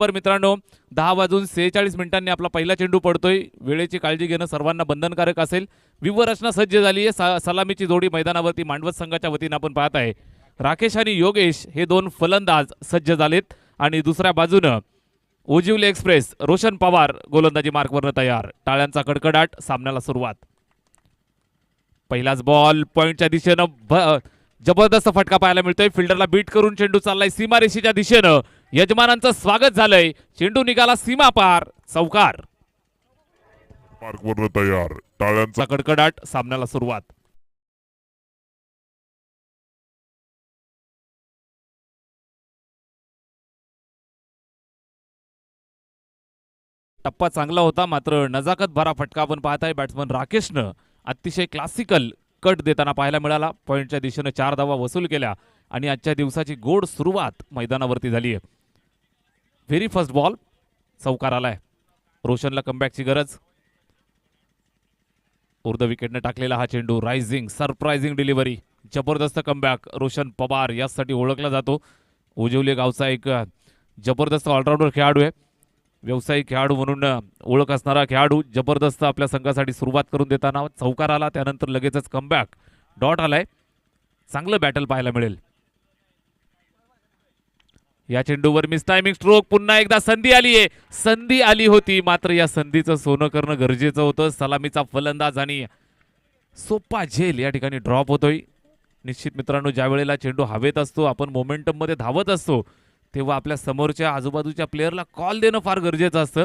पर मित्रांनो 10:46 आपला पहिला चेंडू पडतोय। वेळेची काळजी घेणं सर्वांना बंधनकारक असेल। व्यूहरचना सज्ज झाली आहे। सलामीची जोडी मैदानावरती मांडवत संघाच्या वतीने आपण पाहत आहे। राकेश आणि योगेश हे दोन फलंदाज सज्ज झालेत आणि दुसऱ्या बाजूने उजिवले एक्सप्रेस रोशन पवार गोलंदाजी मार्कवरनं तयार। टाळ्यांचा कडकडाट, सामन्याला सुरुवात। पहिलाच बॉल पॉइंटच्या दिशेनं जबरदस्त फटका पाहायला मिळतोय। फिल्डरला बीट करून चेंडू चाललाय सीमारेषेच्या दिशेनं। यजमानांचं स्वागत झालंय। चेंडू निघाला सीमा पार, चौकार। मार्कवरनं तयार। टाळ्यांचा कडकडाट, सामन्याला सुरुवात। टप्पा चांगला होता, मात्र नजाकत भरा फटका आपण पाहताय बॅट्समन राकेशनं अतिशय क्लासिकल कट देताना पाहायला मिळाला। पॉइंटच्या दिशेने 4 धावा वसूल केल्या आणि आजच्या दिवसाची गोड सुरुवात मैदानावरती झाली आहे। व्हेरी फर्स्ट बॉल, चौकार आलाय। रोशनला कमबॅकची गरज। उर्ध विकेटने टाकलेला हा चेंडू, रायझिंग सरप्राइझिंग डिलिव्हरी, जबरदस्त कमबॅक। रोशन पवार यासाठी ओळखला जातो। उजिवले गावचा एक जबरदस्त ऑलराऊंडर खेळाडू आहे। व्यावसायिक खेळाडू म्हणून ओळख असणारा खेळाडू जबरदस्त आपल्या संघासाठी सुरुवात करून देताना चौकार आला, त्यानंतर लगेचच कमबॅक डॉट आलाय। चांगलं बॅटल पाहायला मिळेल। या चेंडूवर मिस टायमिंग स्ट्रोक, पुन्हा एकदा संधी आली आहे। संधी आली होती, मात्र या संधीचं सोनं करणं गरजेचं होतं। सलामीचा फलंदाज आणि सोपा झेल या ठिकाणी ड्रॉप होतोय। निश्चित मित्रांनो, ज्या वेळेला चेंडू हवेत असतो, आपण मोमेंटम मध्ये धावत असतो, तेव्हा आपल्या समोरच्या आजूबाजूच्या प्लेयरला कॉल देणं फार गरजेचं असतं।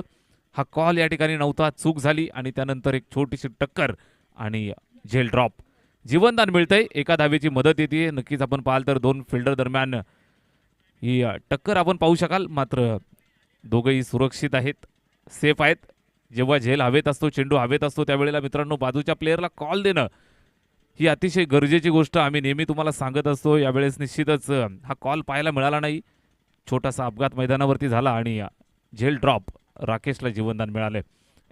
हा कॉल या ठिकाणी नव्हता, चूक झाली आणि त्यानंतर एक छोटीशी टक्कर आणि झेल ड्रॉप। जीवनदान मिळतंय, एका धावेची मदत येते। नक्कीच आपण पाहाल तर दोन फिल्डर दरम्यान ही टक्कर आपण पाहू शकाल, मात्र दोघेही सुरक्षित आहेत, सेफ आहेत। जेव्हा झेल हवेत असतो, चेंडू हवेत असतो, त्यावेळेला मित्रांनो बाजूच्या प्लेयरला कॉल देणं ही अतिशय गरजेची गोष्ट आम्ही नेहमी तुम्हाला सांगत असतो। यावेळेस निश्चितच हा कॉल पाहायला मिळाला नाही। छोटासा अपघात मैदानावरती झाला आणि झेल ड्रॉप, राकेशला जीवनदान मिळाले।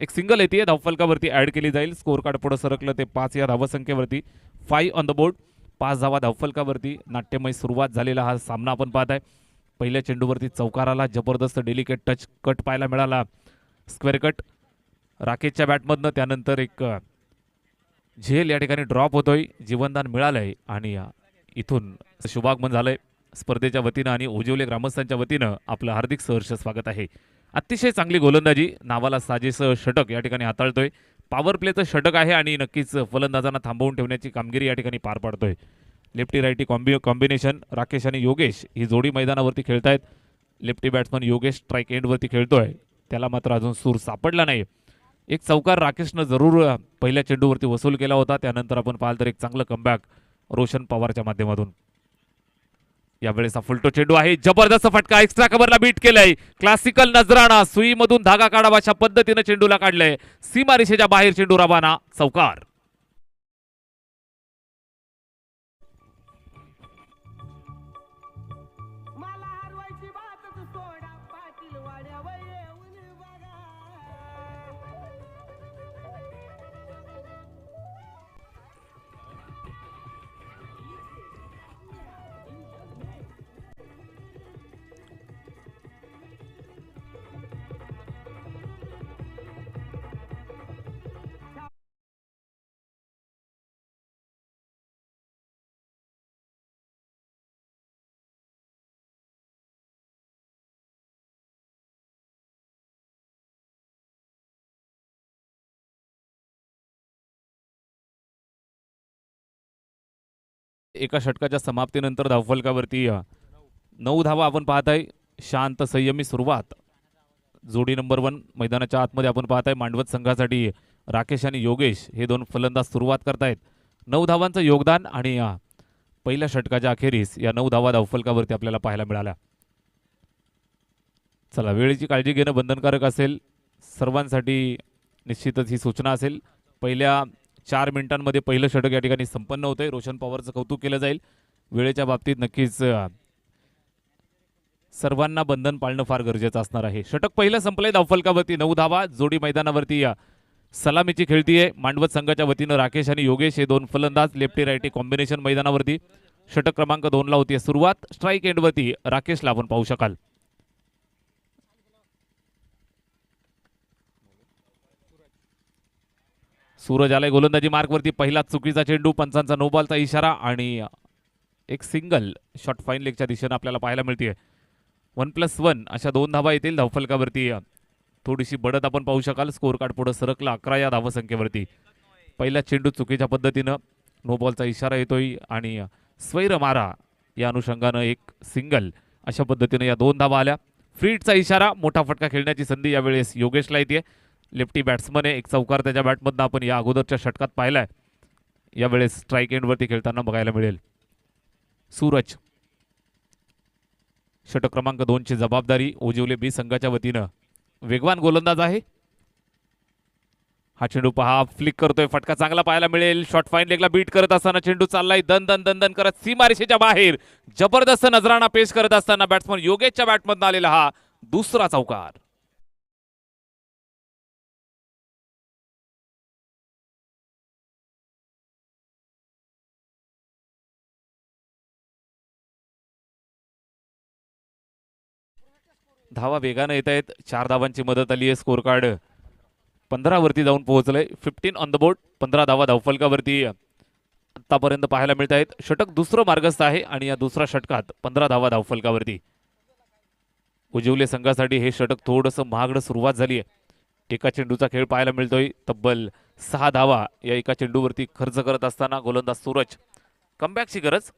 एक सिंगल येते, धावफलकावरती ऍड केली जाईल। स्कोर कार्ड पुढे सरकलं ते 5 या धावसंख्येवरती। 5 ऑन द बोर्ड, 5 धावा धावफलकावरती। नाट्यमय सुरुवात झालेला हा सामना आपण पाहताय। पहिल्या चेंडूवरती चौकार आला, जबरदस्त डेलिकेट टच कट पाहायला मिळाला, स्क्वेअर कट राकेशच्या बॅटमधनं। त्यानंतर एक झेल या ठिकाणी ड्रॉप होतोय, जीवनदान मिळालंय आणि इथून शुभागमन झालंय। स्पर्धेच्या वतीनं आणि उजिवले ग्रामस्थांच्या वतीनं आपलं हार्दिक सहर्ष स्वागत आहे। अतिशय चांगली गोलंदाजी, नावाला साजेसं षटक या ठिकाणी हाताळतोय। पॉवर प्लेचं षटक आहे आणि नक्कीच फलंदाजांना थांबवून ठेवण्याची कामगिरी या ठिकाणी पार पाडतोय। लेफ्टी रायटी कॉम्बिनेशन, राकेश आणि योगेश ही जोडी मैदानावरती खेळतायत। लेफ्टी बॅट्समन योगेश स्ट्राईक एंडवरती खेळतोय, त्याला मात्र अजून सूर सापडला नाही। एक चौकार राकेशनं जरूर पहिल्या चेंडूवरती वसूल केला होता। त्यानंतर आपण पाहाल तर एक चांगलं कमबॅक रोशन पवारच्या माध्यमातून। यावेळेस हा फुलटो चेंडू आहे, जबरदस्त फटका, एक्स्ट्रा कव्हरला बीट केलंय। क्लासिकल नजराणा, सुईमधून धागा काढावा अशा पद्धतीनं चेंडूला काढलंय। सीमारेषेच्या बाहेर चेंडू रवाना, चौकार। एका षटकाच्या समाप्तीनंतर धावफलकावरती 9 धावा आपण पाहताय। शांत संयमी सुरुवात। जोडी नंबर 1 मैदानाच्या आतमध्ये आपण पाहताय। मांडवत संघासाठी राकेश आणि योगेश हे दोन फलंदाज सुरुवात करतायत। 9 धावांचं योगदान आणि पहिल्या षटकाच्या अखेरीस या 9 धावा धावफलकावरती आपल्याला पाहायला मिळाल्या। चला, वेळेची काळजी घेणं बंधनकारक असेल सर्वांसाठी, निश्चितच ही सूचना असेल। पहिल्या 4 मिनिटांमध्ये पहिलं षटक या ठिकाणी संपन्न होतंय। रोशन पवारचं कौतुक केलं जाईल। वेळेच्या बाबतीत नक्कीच सर्वांना बंधन पाळणं फार गरजेचं असणार आहे। षटक पहिलं संपलंय, धावफलकावरती 9 धावा। जोडी मैदानावरती सलामीची खेळतीये। मांडवत संघाच्या वतीनं राकेश आणि योगेश हे दोन फलंदाज लेफ्टी रायटी कॉम्बिनेशन मैदानावरती। षटक क्रमांक 2 ला होती सुरुवात। स्ट्राईक एंडवरती राकेशला आपण पाहू शकाल। सूरज आलाय गोलंदाजी मार्कवरती. पहिला चुकीचा चेंडू, पंचांचा नो बॉलचा इशारा आणि एक सिंगल शॉट फाईन लेगच्या दिशेनं आपल्याला पाहायला मिळते. 1+1 अशा 2 धावा येतील धावफलकावरती. थोडीशी बढत आपण पाहू शकाल. स्कोर कार्ड पुढे सरकला 11 या धावसंख्येवरती. पहिला चेंडू चुकीच्या पद्धतीनं, नो बॉलचा इशारा येतोय आणि स्वैर मारा या अनुषंगानं एक सिंगल. अशा पद्धतीनं या 2 धावा आल्या. फ्रीटचा इशारा, मोठा फटका खेळण्याची संधी यावेळेस योगेशला येते. लेफ्टी बॅट्समन आहे, एक चौकार त्याच्या बॅटमधनं आपण या अगोदरच्या षटकात पाहिलाय. यावेळेस स्ट्राईक एंडवरती खेळताना बघायला मिळेल. सूरज षटक क्रमांक 2 ची जबाबदारी ओजिवले बी संघाच्या वतीनं. वेगवान गोलंदाज आहे. हा चेंडू पहा, फ्लिक करतोय, फटका चांगला पाहायला मिळेल. शॉट फाईन लेगला बीट करत असताना चेंडू चाललाय दन दन दन दन करत सीमारेषेच्या बाहेर. जबरदस्त नजराणा पेश करत असताना बॅट्समन योगेशच्या बॅटमधून आलेला हा दुसरा चौकार. धावा वेगानं येत आहेत. 4 धावांची मदत आली आहे. स्कोर कार्ड 15 वरती जाऊन पोहोचलंय. 15 ऑन द बोर्ड. 15 धावा धावफलकावरती आतापर्यंत पाहायला मिळत आहेत. षटक दुसरं मार्गस्थ आहे आणि या दुसऱ्या षटकात 15 धावा धावफलकावरती. उजिवले संघासाठी हे षटक थोडंसं महागडं सुरुवात झाली आहे. एका चेंडूचा खेळ पाहायला मिळतोय. तब्बल 6 धावा या एका चेंडूवरती खर्च करत असताना गोलंदाज सूरज. कमबॅकची गरज.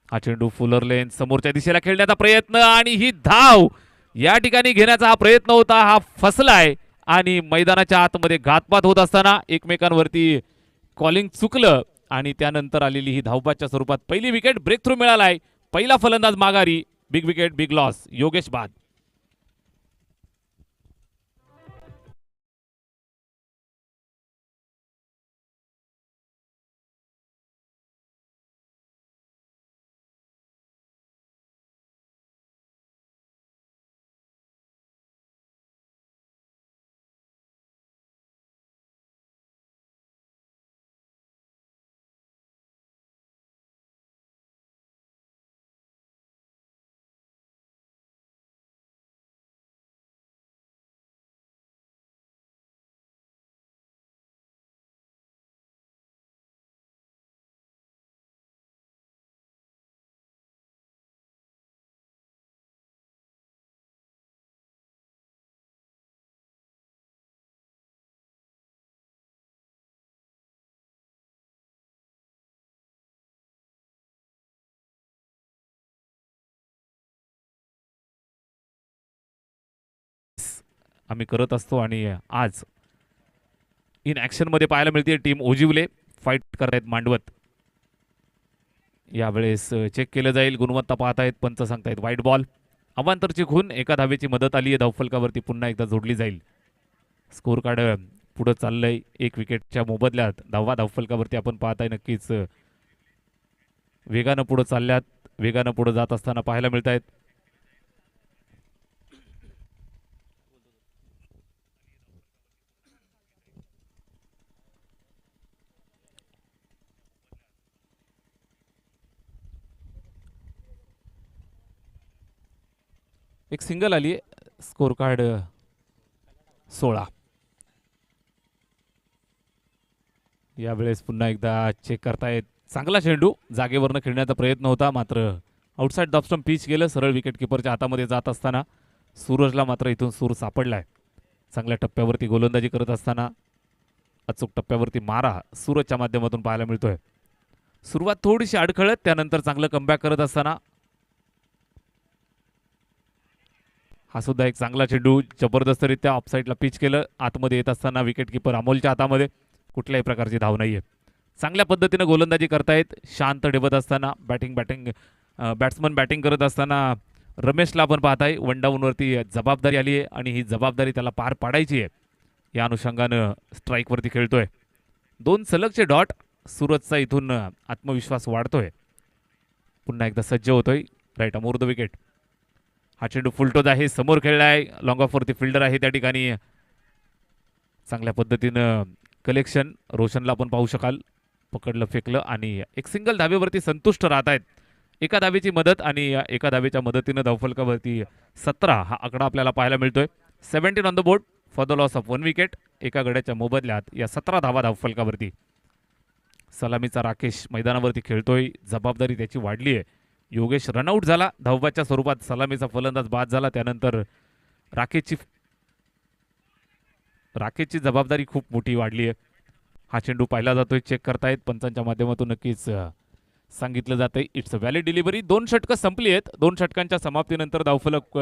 हा चेंडू फुलर लेन समोरच्या दिशेला खेळण्याचा प्रयत्न आणि ही धाव या ठिकाणी घेण्याचा हा प्रयत्न होता. हा फसलाय आणि मैदानाच्या आतमध्ये घातपात होत असताना एकमेकांवरती कॉलिंग चुकलं आणि त्यानंतर आलेली ही धावबादच्या स्वरूपात पहिली विकेट. ब्रेक थ्रू मिळालाय. पहिला फलंदाज माघारी. Big wicket, big loss. Yogesh बाद. आम्ही करत असतो आणि आज इन ऍक्शन मध्ये पाहायला मिळते टीम ओजिवले फाईट करतायत मांडवत. यावेळेस चेक केलं जाईल. गुणवत्ता पाहतायत, पंच सांगतायत वाईट बॉल. अवांतरची खून. एका धावेची मदत आली आहे. धावफलकावरती पुन्हा एकदा जोडली जाईल. स्कोर कार्ड पुढे चाललंय. 1 विकेटच्या मोबदल्यात धावफलकावरती आपण पाहताय नक्कीच वेगानं पुढे चालल्यात. वेगानं पुढे जात असताना पाहायला मिळत आहेत. एक सिंगल आली आहे. Score card 16. यावेळेस पुन्हा एकदा चेक करतायत. चांगला चेंडू जागेवरनं खेळण्याचा प्रयत्न होता, मात्र आउटसाइड डॉपस्टम पिच गेलं. सरळ विकेट किपरच्या हातामध्ये जात असताना सूरजला मात्र इथून सूर सापडलाय. चांगल्या टप्प्यावरती गोलंदाजी करत असताना अचूक टप्प्यावरती मारा सूरजच्या माध्यमातून पाहायला मिळतोय. सुरुवात थोडीशी अडखळत, त्यानंतर चांगलं कमबॅक करत असताना हा सुद्धा एक चांगला चेंडू जबरदस्तरित्या ऑफसाईडला पिच केलं. आतमध्ये येत असताना विकेट किपर अमोलच्या हातामध्ये. कुठल्याही प्रकारची धाव नाहीये. चांगल्या पद्धतीनं गोलंदाजी करतायत. शांत ठेवत असताना बॅट्समन बॅटिंग करत असताना रमेशला आपण पाहताय. 1 डाऊनवरती जबाबदारी आली आहे आणि ही जबाबदारी त्याला पार पाडायची आहे. या अनुषंगानं स्ट्राईकवरती खेळतोय. 2 सलगचे डॉट. सूरजचा इथून आत्मविश्वास वाढतोय. पुन्हा एकदा सज्ज होतोय. Right arm over the wicket. हा चेंडू फुलटोज आहे. समोर खेळलाय. लॉंग ऑफ वरती फिल्डर आहे त्या ठिकाणी. चांगल्या पद्धतीनं कलेक्शन. रोशनला आपण पाहू शकाल. पकडलं, फेकलं आणि एक सिंगल धावेवरती संतुष्ट राहत आहेत. एका धावेची मदत आणि एका धावेच्या मदतीनं धावफलकावरती 17 हा आकडा आपल्याला पाहायला मिळतोय. 17 on the board. For the loss of 1 wicket. एका गड्याच्या मोबदल्यात या 17 धावा धावफलकावरती. सलामीचा राकेश मैदानावरती खेळतोय, जबाबदारी त्याची वाढली आहे. योगेश रनआउट झाला धावबाच्या स्वरूपात, सलामीचा फलंदाज बाद झाला. त्यानंतर राकेशची जबाबदारी खूप मोठी वाढली आहे. हा चेंडू पाहिला जातोय, चेक करतायत पंचांच्या माध्यमातून, नक्कीच सांगितलं जातंय इट्स अ व्हॅलिड डिलिव्हरी. 2 षटकं संपली आहेत. 2 षटकांच्या समाप्तीनंतर धावफलक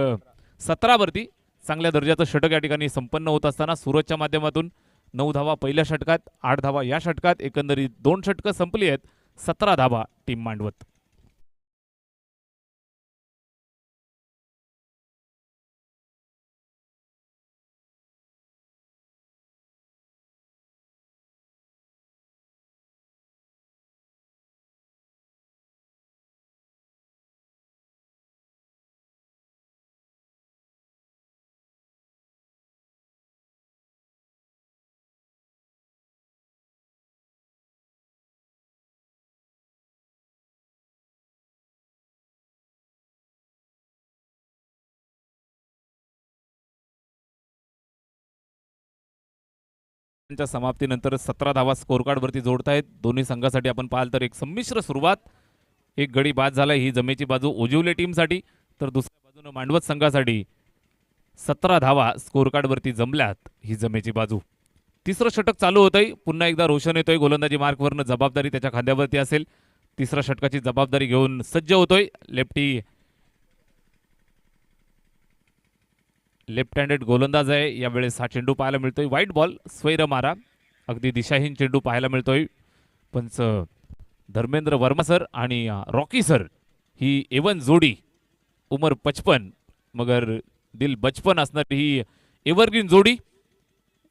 17 वरती. चांगल्या दर्जाचं षटक या ठिकाणी संपन्न होत असताना सूरजच्या माध्यमातून 9 धावा पहिल्या षटकात, 8 धावा या षटकात, एकंदरीत 2 षटकं संपली आहेत. 17 धावा टीम मांडवत. च्या समाप्तीनंतर 17 धावा स्कोर कार्ड वरती जोडतायत दोन्ही संघासाठी. आपण पाहाल तर एक संमिश्र सुरुवात. एक गडी बाद झाला, ही जमेची बाजू ओजिवले टीमसाठी, तर दुसऱ्या बाजूने मांडवत संघासाठी 17 धावा स्कोर कार्ड वरती जमल्यात, ही जमेची बाजू. तिसरं षटक चालू होतंय. पुन्हा एकदा रोशन येतोय गोलंदाजी मार्कवरनं, जबाबदारी त्याच्या खांद्यावरती असेल. तिसऱ्या षटकाची जबाबदारी घेऊन सज्ज होतोय. लेफ्ट हँडेड गोलंदाज आहे. यावेळेस हा चेंडू पाहायला मिळतोय, व्हाईट बॉल, स्वैर मारा, अगदी दिशाहीन चेंडू पाहायला मिळतोय. पंच धर्मेंद्र वर्मा सर आणि रॉकी सर, ही एवन जोडी, उमर 55 मगर दिल बचपन असणारी ही एव्हरग्रीन जोडी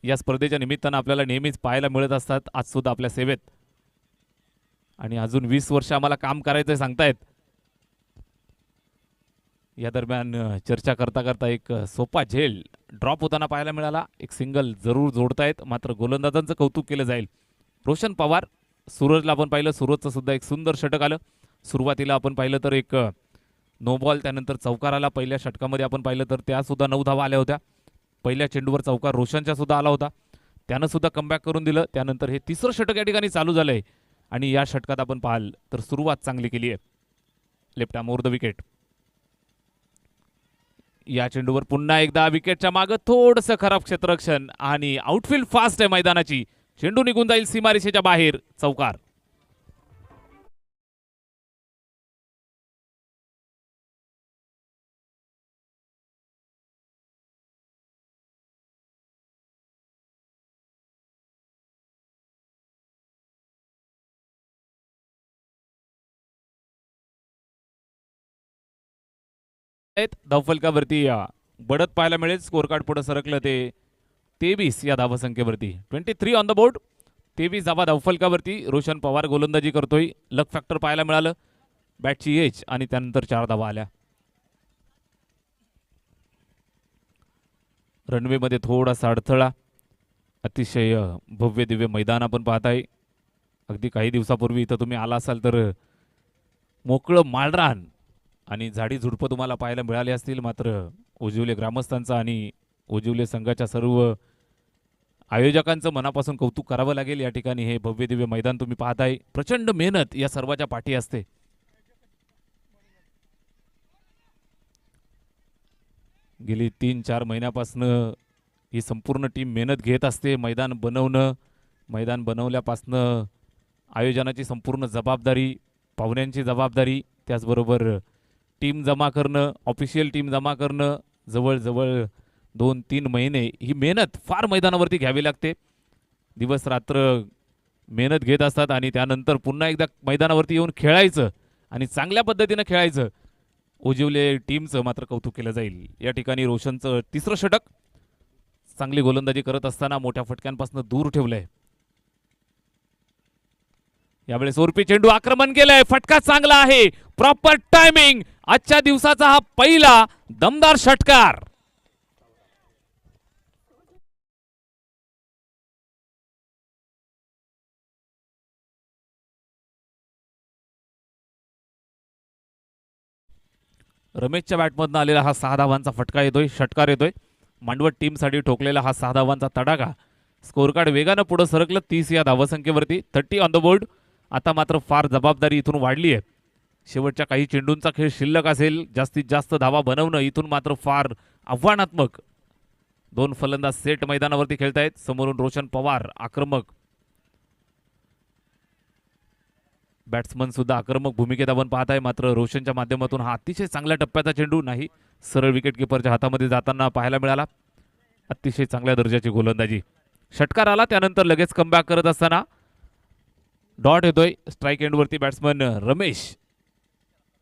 या स्पर्धेच्या निमित्तानं आपल्याला नेहमीच पाहायला मिळत असतात. आज सुद्धा आपल्या सेवेत, आणि अजून 20 वर्ष आम्हाला काम करायचं सांगतायत. या दरम्यान चर्चा करता करता एक सोपा झेल ड्रॉप होताना पाहायला मिळाला. एक सिंगल जरूर जोडतायत, मात्र गोलंदाजांचं कौतुक केलं जाईल. रोशन पवार, सूरजला आपण पाहिलं, सूरजचं सुद्धा एक सुंदर षटक आलं. सुरुवातीला आपण पाहिलं तर एक नो बॉल, त्यानंतर चौकार आला. पहिल्या षटकामध्ये आपण पाहिलं तर त्या सुद्धा 9 धावा आल्या होत्या. पहिल्या चेंडूवर चौकार रोशनच्या सुद्धा आला होता, त्यानं सुद्धा कमबॅक करून दिलं. त्यानंतर हे तिसरं षटक या ठिकाणी चालू झालंय, आणि या षटकात आपण पाहाल तर सुरुवात चांगली केली आहे. Left arm over the wicket. या चेंडूवर पुन्हा एकदा विकेटच्या मागे थोडंसं खराब क्षेत्ररक्षण, आणि आउटफील्ड फास्ट आहे मैदानाची. चेंडू निघून जाईल सीमारेषेच्या बाहेर, चौकार. धावफलकावरती बढत पाहायला मिळेल. स्कोर कार्ड पुढे सरकलं ते 23 या धावसंख्येवरती. 23 ऑन द बोर्ड. 23 धावा धावफलकावरती. रोशन पवार गोलंदाजी करतोय. लक फॅक्टर पाहायला मिळालं, बॅटची एज, आणि त्यानंतर 4 धावा आल्या. रनवे मध्ये थोडासा अडथळा. अतिशय भव्य दिव्य मैदान आपण पाहताय. अगदी काही दिवसापूर्वी इथं तुम्ही आला असाल तर मोकळं माळरान आणि झाडी झुडपं तुम्हाला पाहायला मिळाली असतील. मात्र ओजिवले ग्रामस्थांचा आणि ओजिवले संघाच्या सर्व आयोजकांचं मनापासून कौतुक करावं लागेल. या ठिकाणी हे भव्य दिव्य मैदान तुम्ही पाहताय. प्रचंड मेहनत या सर्वाच्या पाठी असते. गेली 3-4 महिन्यापासून ही संपूर्ण टीम मेहनत घेत असते. मैदान बनवल्यापासनं आयोजनाची संपूर्ण जबाबदारी, पाहुण्यांची जबाबदारी, त्याचबरोबर टीम जमा करणं, ऑफिशियल टीम जमा करणं, जवळजवळ 2-3 महिने ही मेहनत फार मैदानावरती घ्यावी लागते. दिवस रात्र मेहनत घेत असतात, आणि त्यानंतर पुन्हा एकदा मैदानावरती येऊन खेळायचं आणि चांगल्या पद्धतीनं खेळायचं. ओजिवले टीमचं मात्र कौतुक केलं जाईल. या ठिकाणी रोशनचं तिसरं षटक. चांगली गोलंदाजी करत असताना मोठ्या फटक्यांपासून दूर ठेवलंय. यावेळेस ओरपी चेंडू आक्रमण केलंय. फटका चांगला आहे, प्रॉपर टायमिंग. आजच्या दिवसाचा हा पहिला दमदार षटकार. रमेशच्या बॅटमधून आलेला हा 6 धावांचा फटका येतोय, षटकार येतोय. मांडवत टीमसाठी ठोकलेला हा 6 धावांचा तडाखा. स्कोर कार्ड वेगानं पुढे सरकलं 30 या धावसंख्येवरती. 30 ऑन द बोर्ड. आता मात्र फार जबाबदारी इथून वाढली आहे. शेवटच्या काही चेंडूंचा खेळ शिल्लक असेल. जास्तीत जास्त धावा बनवणं इथून मात्र फार आव्हानात्मक. 2 फलंदाज सेट मैदानावरती खेळतायत. समोरून रोशन पवार आक्रमक, बॅट्समन सुद्धा आक्रमक भूमिकेत आपण पाहत आहे. मात्र रोशनच्या माध्यमातून हा अतिशय चांगल्या टप्प्याचा चेंडू नाही, सरळ विकेट किपरच्या हातामध्ये जाताना पाहायला मिळाला. अतिशय चांगल्या दर्जाची गोलंदाजी. षटकार आला त्यानंतर लगेच कमबॅक करत असताना डॉट येतोय. स्ट्राईक एंडवरती बॅट्समन रमेश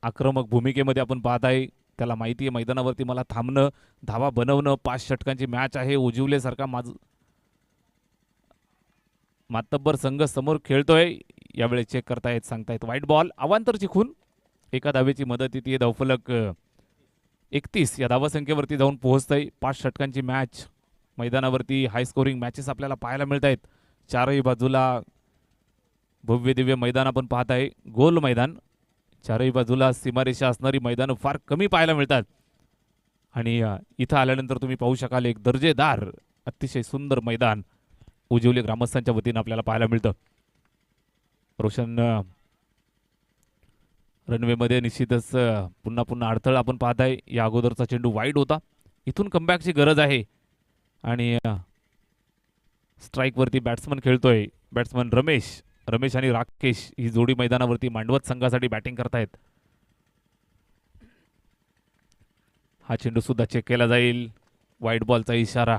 आक्रमक भूमिकेमध्ये आपण पाहत आहे. त्याला माहिती आहे मैदानावरती मला थांबणं, धावा बनवणं. 5 षटकांची मॅच आहे. उजिवलेसारखा मातब्बर संघ समोर खेळतोय. यावेळी चेक करतायत, सांगतायत वाईट बॉल. अवांतर चिखून एका धावेची मदत येते. धावफलक 31 या धावसंख्येवरती जाऊन पोहोचतंय. 5 षटकांची मॅच मैदानावरती. हाय स्कोरिंग मॅचेस आपल्याला पाहायला मिळत आहेत. चारही बाजूला भव्य दिव्य मैदान आपण पाहत आहे. गोल मैदान. चारही बाजूला सीमारेषा असणारी मैदानं फार कमी पाहायला मिळतात. आणि इथं आल्यानंतर तुम्ही पाहू शकाल एक दर्जेदार अतिशय सुंदर मैदान उजिवले ग्रामस्थांच्या वतीनं आपल्याला पाहायला मिळतं. रोशन रनवेमध्ये निश्चितच पुन्हा अडथळा आपण पाहत आहे. या अगोदरचा चेंडू वाईड होता. इथून कमबॅकची गरज आहे. आणि स्ट्राईकवरती बॅट्समन खेळतोय. बॅट्समन रमेश आणि राकेश ही जोडी मैदानावरती मांडवत संघासाठी बॅटिंग करतायत. हा चेंडू सुद्धा चेक केला जाईल. वाईट बॉलचा इशारा.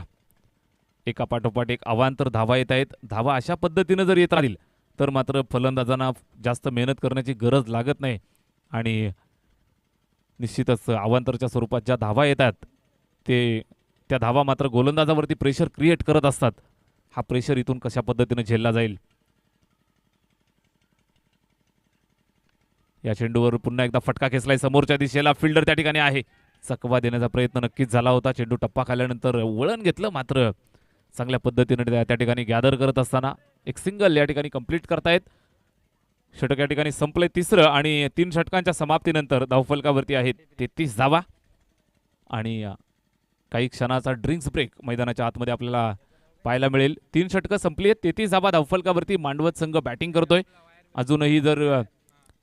एका पाठोपाठ एक अवांतर धावा येत आहेत. धावा अशा पद्धतीनं जर येत राहील तर मात्र फलंदाजांना जास्त मेहनत करण्याची गरज लागत नाही. आणि निश्चितच अवांतरच्या स्वरूपात ज्या धावा येतात त्या धावा मात्र गोलंदाजावरती प्रेशर क्रिएट करत असतात. हा प्रेशर इथून कशा पद्धतीने झेलला जाईल. या चेंडूवर पुन्हा एकदा फटका खेचलाय समोरच्या दिशेला. फिल्डर त्या ठिकाणी आहे. चकवा देण्याचा प्रयत्न नक्कीच झाला होता. चेंडू टप्पा खाल्यानंतर वळण घेतलं. मात्र चांगल्या पद्धतीने त्या ठिकाणी गॅदर करत असताना एक सिंगल या ठिकाणी कंप्लीट करतायत. षटक या ठिकाणी संपले 3रं. आणि 3 षटकांच्या समाप्तीनंतर धावफलकावरती आहेत 33 धावा. आणि काही क्षणाचा ड्रिंक्स ब्रेक मैदानाच्या आतमध्ये आपल्याला पाहायला मिळेल. 3 षटकं संपली आहेत. 33 धावा धावफलकावरती मांडवत संघ बॅटिंग करतोय. अजूनही जर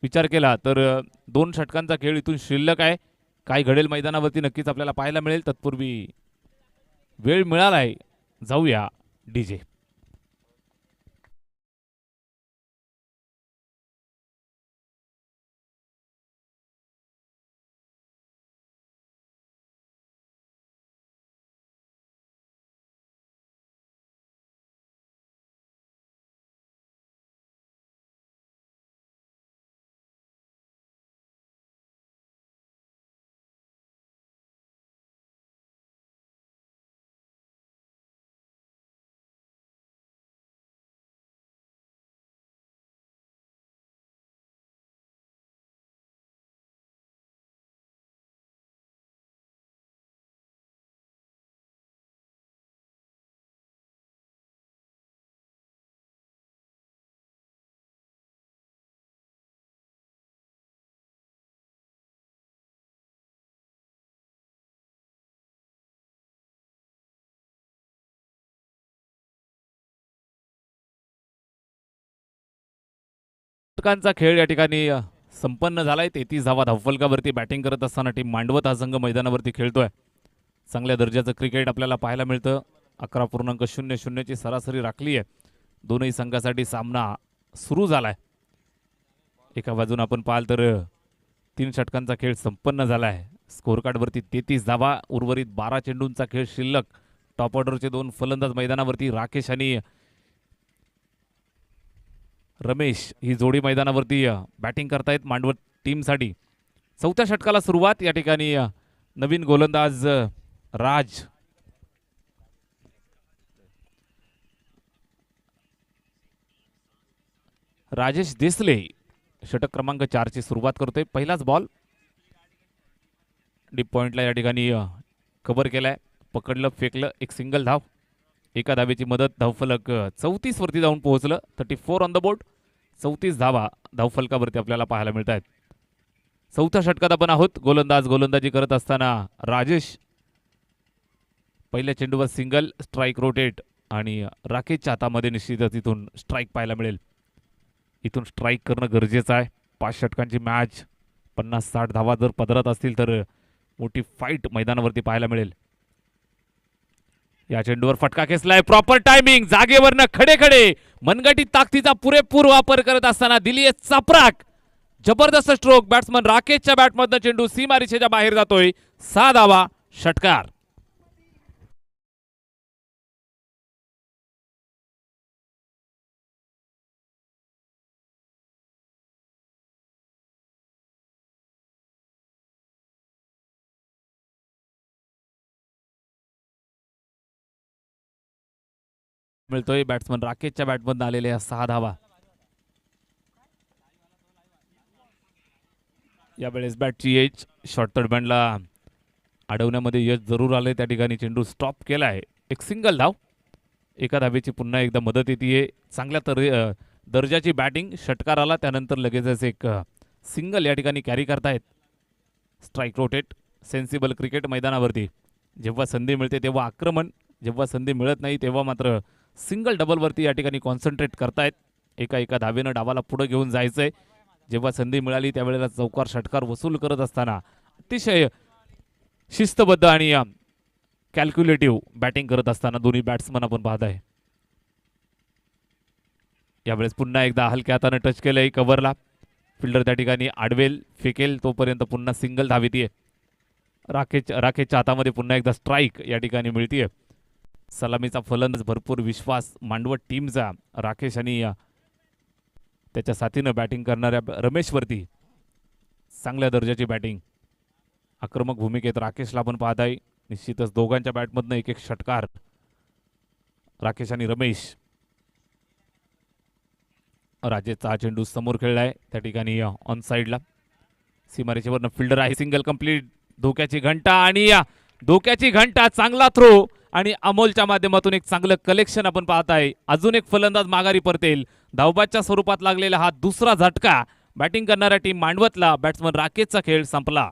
विचार केला तर 2 षटकांचा खेळ इथून शिल्लक आहे. काय घडेल मैदानावरती नक्कीच आपल्याला पाहायला मिळेल. तत्पूर्वी वेळ मिळालाय, जाऊया डीजे. षटकांचा खेळ या ठिकाणी संपन्न झालाय. 33 धावा धावफलकावरती बॅटिंग करत असताना टीम मांडवत हा संघ मैदानावरती खेळतोय. चांगल्या दर्जाचं क्रिकेट आपल्याला पाहायला मिळतं. 11.00 ची सरासरी राखली आहे. दोनही संघासाठी सामना सुरू झालाय. एका बाजूने आपण पाहाल तर 3 षटकांचा खेळ संपन्न झालाय. स्कोर कार्डवरती 33 धावा. उर्वरित 12 चेंडूंचा खेळ शिल्लक. टॉप ऑर्डरचे 2 फलंदाज मैदानावरती. राकेश आणि रमेश ही जोडी मैदानावरती बॅटिंग करतायत मांडवत टीमसाठी. 4थ्या षटकाला सुरुवात. या ठिकाणी नवीन गोलंदाज राजेश देसले षटक क्रमांक 4 ची सुरुवात करतोय. पहिलाच बॉल डीप पॉइंटला या ठिकाणी कव्हर केलाय. पकडलं, फेकलं, एक सिंगल धाव. एका धावेची मदत. धावफलक 34 वरती जाऊन पोहोचलं. 34 ऑन द बोर्ड. 34 धावा धावफलकावरती आपल्याला पाहायला मिळत आहेत. 4थ्या षटकात आपण आहोत. गोलंदाजी करत असताना राजेश पहिल्या चेंडूवर सिंगल, स्ट्राईक रोटेट आणि राकेशच्या हातामध्ये निश्चितच इथून स्ट्राईक पाहायला मिळेल. इथून स्ट्राईक करणं गरजेचं आहे. 5 षटकांची मॅच, 50-60 धावा जर पदरात असतील तर मोठी फाईट मैदानावरती पाहायला मिळेल. या चेंडूवर फटका खेचलाय, प्रॉपर टायमिंग, जागेवरनं खडे खडे मनगटी ताकदीचा पुरेपूर वापर करत असताना दिली आहे चपराक. जबरदस्त स्ट्रोक, बॅट्समन राकेशच्या बॅटमधनं चेंडू सीमारेषेच्या बाहेर जातोय. 6 धावा, षटकार. मिळतोय बॅट्समन राकेशच्या बॅटमधून आलेल्या 6 धावा. यावेळेस बॅटची एज, शॉर्ट तडबँडला अडवण्यामध्ये यश जरूर आले. त्या ठिकाणी चेंडू स्टॉप केलाय. एक सिंगल धाव, एका धावेची पुन्हा एकदा मदत येते. चांगल्या दर्जाची बॅटिंग, षटकार आला त्यानंतर लगेचच एक सिंगल या ठिकाणी कॅरी करतायत. स्ट्राईक रोटेट, सेन्सिबल क्रिकेट मैदानावरती जेव्हा संधी मिळते तेव्हा आक्रमण, जेव्हा संधी मिळत नाही तेव्हा मात्र सिंगल डबलवरती या ठिकाणी कॉन्सन्ट्रेट करतायत. एका धावेनं डावाला पुढे घेऊन जायचंय. जेव्हा संधी मिळाली त्यावेळेला चौकार षटकार वसूल करत असताना अतिशय शिस्तबद्ध आणि कॅल्क्युलेटिव्ह बॅटिंग करत असताना दोन्ही बॅट्समन आपण पाहत आहे. यावेळेस पुन्हा एकदा हलक्या हाताने टच केलंय कव्हरला. फिल्डर त्या ठिकाणी आडवेल, फेकेल तोपर्यंत पुन्हा सिंगल धाव येते. राकेशच्या हातामध्ये पुन्हा एकदा स्ट्राईक या ठिकाणी मिळतीये. सलामीचा फलंदाज, भरपूर विश्वास मांडवत टीमचा राकेश आणि त्याच्या साथीनं बॅटिंग करणाऱ्या रमेशवरती चांगल्या दर्जाची बॅटिंग. आक्रमक भूमिकेत राकेशला आपण पाहत आहे. निश्चितच दोघांच्या बॅटमधनं एक षटकार. राकेश आणि रमेश. राजेशचा हा चेंडू समोर खेळलाय त्या ठिकाणी ऑन साईडला. सीमारेषेवरनं फिल्डर आहे, सिंगल कंप्लीट. धोक्याची घंटा आणि धोक्याची घंटा, चांगला थ्रो आणि अमोलच्या माध्यमातून एक चांगलं कलेक्शन आपण पाहत आहे. अजून एक फलंदाज माघारी परतेल. धावबादच्या स्वरूपात लागलेला हा दुसरा झटका. बॅटिंग करणाऱ्या टीम मांडवतला बॅट्समन राकेशचा खेळ संपला.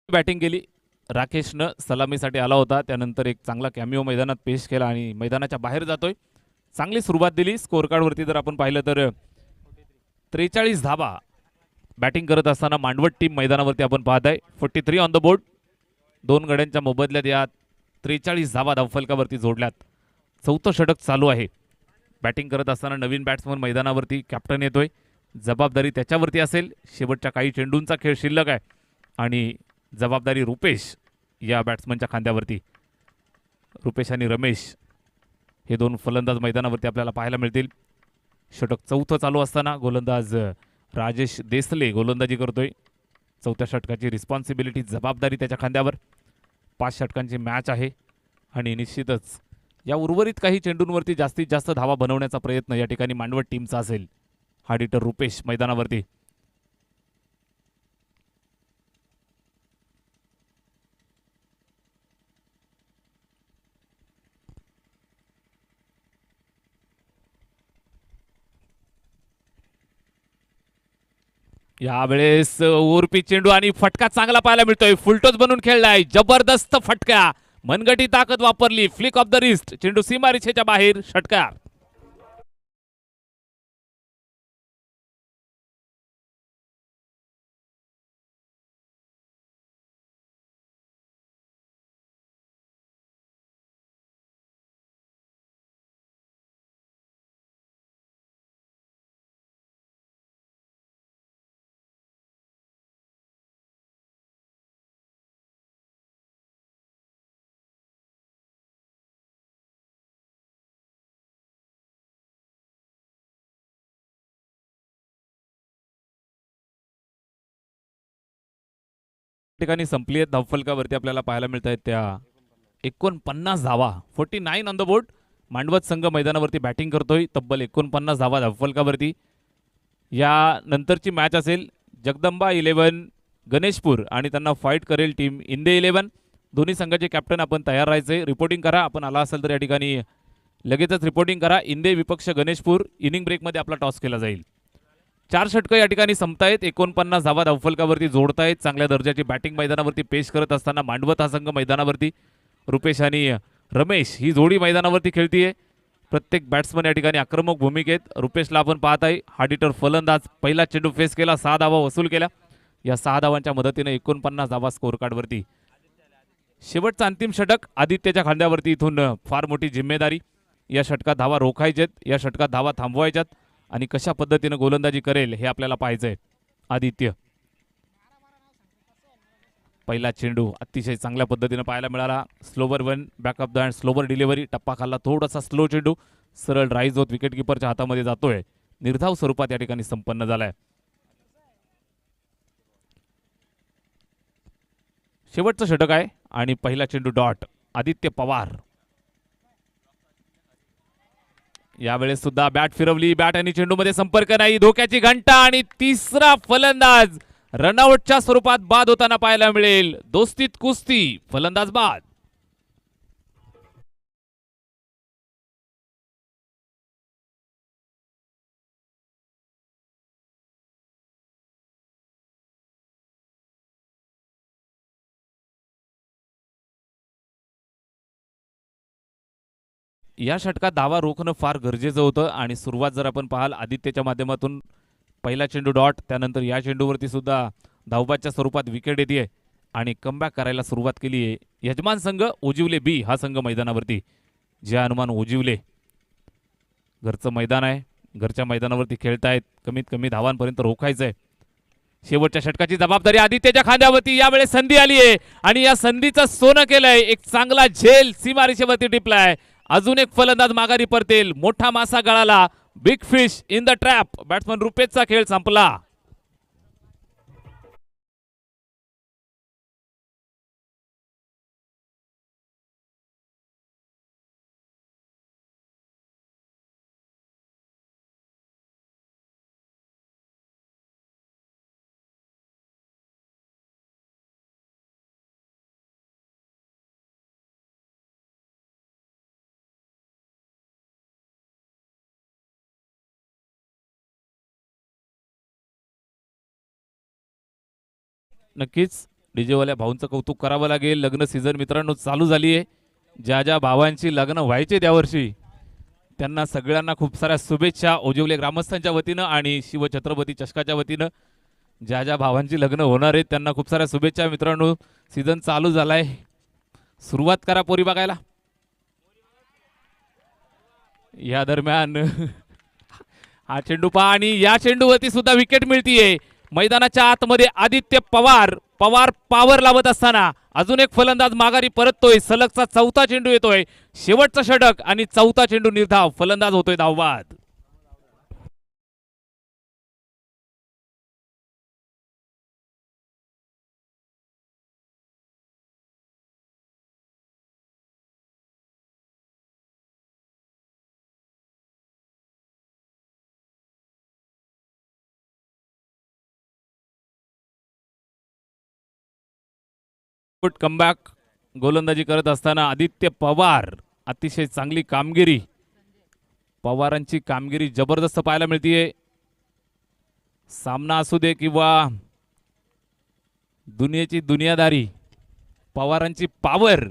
बॅटिंग केली. राकेशनं सलामीसाठी आला होता, त्यानंतर एक चांगला कॅमिओ मैदानात पेश केला आणि मैदानाच्या बाहेर जातोय. चांगली सुरुवात दिली. स्कोर कार्डवरती जर आपण पाहिलं तर 43 धावा बॅटिंग करत असताना मांडवत टीम मैदानावरती आपण पाहत आहे. 43 ऑन द बोर्ड. 2 गड्यांच्या मोबदल्यात या 43 धावा धावफलकावरती जोडल्यात. 4थं षटक चालू आहे. बॅटिंग करत असताना नवीन बॅट्समन मैदानावरती, कॅप्टन येतोय. जबाबदारी त्याच्यावरती असेल. शेवटच्या काही चेंडूंचा खेळ शिल्लक आहे आणि जबाबदारी रुपेश या बॅट्समनच्या खांद्यावरती. रुपेश आणि रमेश हे 2 फलंदाज मैदानावरती आपल्याला पाहायला मिळतील. षटक 4थं चालू असताना गोलंदाज राजेश देसले गोलंदाजी करतोय. 4थ्या षटकाची रिस्पॉन्सिबिलिटी, जबाबदारी त्याच्या खांद्यावर. 5 षटकांची मॅच आहे आणि निश्चितच या उर्वरित काही चेंडूंवरती जास्तीत जास्त धावा बनवण्याचा प्रयत्न या ठिकाणी मांडवत टीमचा असेल. हार्ड हिटर रुपेश मैदानावरती. यावेळेस ओरपी चेंडू आणि फटका चांगला पाहायला मिळतोय. फुलटॉस बनून खेळलाय. जबरदस्त फटका, मनगटी ताकद वापरली. फ्लिक ऑफ द रिस्ट, चेंडू सीमारेषेच्या बाहेर, षटकार. ठिकाणी संपली आहेत धावफलकावरती आपल्याला पाहायला मिळत आहेत त्या 49 धावा. 49 ऑन द बोर्ड. मांडवत संघ मैदानावरती बॅटिंग करतोय. तब्बल 49 धावा धावफलकावरती. या नंतरची मॅच असेल जगदंबा 11 गणेशपूर आणि त्यांना फाईट करेल टीम इंडे 11. दोन्ही संघाचे कॅप्टन आपण तयार राहायचे. रिपोर्टिंग करा. आपण आला असेल तर या ठिकाणी लगेचच रिपोर्टिंग करा. इंडे विपक्ष गणेशपूर. इनिंग ब्रेकमध्ये आपला टॉस केला जाईल. 4 षटकं या ठिकाणी संपतायत. 49 धावा धावफलकावरती जोडतायत. चांगल्या दर्जाची बॅटिंग मैदानावरती पेश करत असताना मांडवत हा संघ मैदानावरती. रुपेश आणि रमेश ही जोडी मैदानावरती खेळतीये. प्रत्येक बॅट्समन या ठिकाणी आक्रमक भूमिकेत. रुपेशला आपण पाहत आहे हार्ड हिटर फलंदाज. पहिला चेंडू फेस केला, 6 धावा वसूल केल्या. या 6 धावांच्या मदतीने 49 धावा स्कोर कार्डवरती. शेवटचं अंतिम षटक आदित्यच्या खांद्यावरती. इथून फार मोठी जिम्मेदारी. या षटकात धावा रोखायच्यात, या षटकात धावा थांबवायच्यात आणि कशा पद्धतीने गोलंदाजी करेल हे आपल्याला पाहायचंय. आदित्य पहिला चेंडू अतिशय चांगल्या पद्धतीने पाहायला मिळाला. Slower one backup the hand, slower delivery. टप्पा खाल्ला, थोडासा स्लो चेंडू सरळ राईज होत विकेट किपरच्या हातामध्ये जातोय. निर्धाव स्वरूपात या ठिकाणी संपन्न झालाय. शेवटचं षटक आहे आणि पहिला चेंडू डॉट. आदित्य पवार यावेळेस सुद्धा बॅट फिरवली. बॅट आणि चेंडूमध्ये संपर्क नाही. धोक्याची घंटा आणि तिसरा फलंदाज रनआउटच्या स्वरूपात बाद होताना पाहायला मिळेल. दोस्तीत कुस्ती, फलंदाज बाद. या षटकात धावा रोखणं फार गरजेचं होतं आणि सुरुवात जर आपण पाहाल आदित्यच्या माध्यमातून पहिला चेंडू डॉट, त्यानंतर या चेंडूवरती सुद्धा धावबादच्या स्वरूपात विकेट येते आणि कमबॅक करायला सुरुवात केली आहे यजमान संघ ओजिवले बी हा संघ मैदानावरती. जे हनुमान ओजिवले घरचं मैदान आहे, घरच्या मैदानावरती खेळतायत. कमीत कमी धावांपर्यंत रोखायचंय. शेवटच्या षटकाची जबाबदारी आदित्यच्या खांद्यावरती. यावेळेस संधी आली आहे आणि या संधीचं सोनं केलंय. एक चांगला झेल सीमारेषेवरती टिपलाय. अजून एक फलंदाज माघारी परतेल. मोठा मासा गळाला. Big fish in the trap. Batsman रुपेशचा खेळ संपला. नक्कीच डीजेवाल्या भाऊंचं कौतुक करावं लागेल. लग्न सीझन मित्रांनो चालू झाली आहे. ज्या ज्या भावांची लग्न व्हायचे त्यावर्षी त्यांना सगळ्यांना खूप साऱ्या शुभेच्छा ओजिवले ग्रामस्थांच्या वतीनं आणि शिवछत्रपती चषकाच्या वतीनं. ज्या ज्या भावांची लग्न होणार आहेत त्यांना खूप साऱ्या शुभेच्छा मित्रांनो. सीझन चालू झालाय, सुरुवात करा पोरी बघायला. या दरम्यान हा चेंडू पहा आणि या चेंडूवरती सुद्धा विकेट मिळतीये. मैदानाच्या आतमध्ये आदित्य पवार पावर लावत असताना अजून एक फलंदाज माघारी परततोय. सलगचा चौथा चेंडू येतोय. शेवटचा षटक आणि चौथा चेंडू निर्धाव. फलंदाज होतोय धावबाद. कमबॅक गोलंदाजी करत असताना आदित्य पवार. अतिशय चांगली कामगिरी. पवारांची कामगिरी जबरदस्त पाहायला मिळतीये. सामना असू दे किंवा दुनियेची दुनियादारी, पवारांची पावर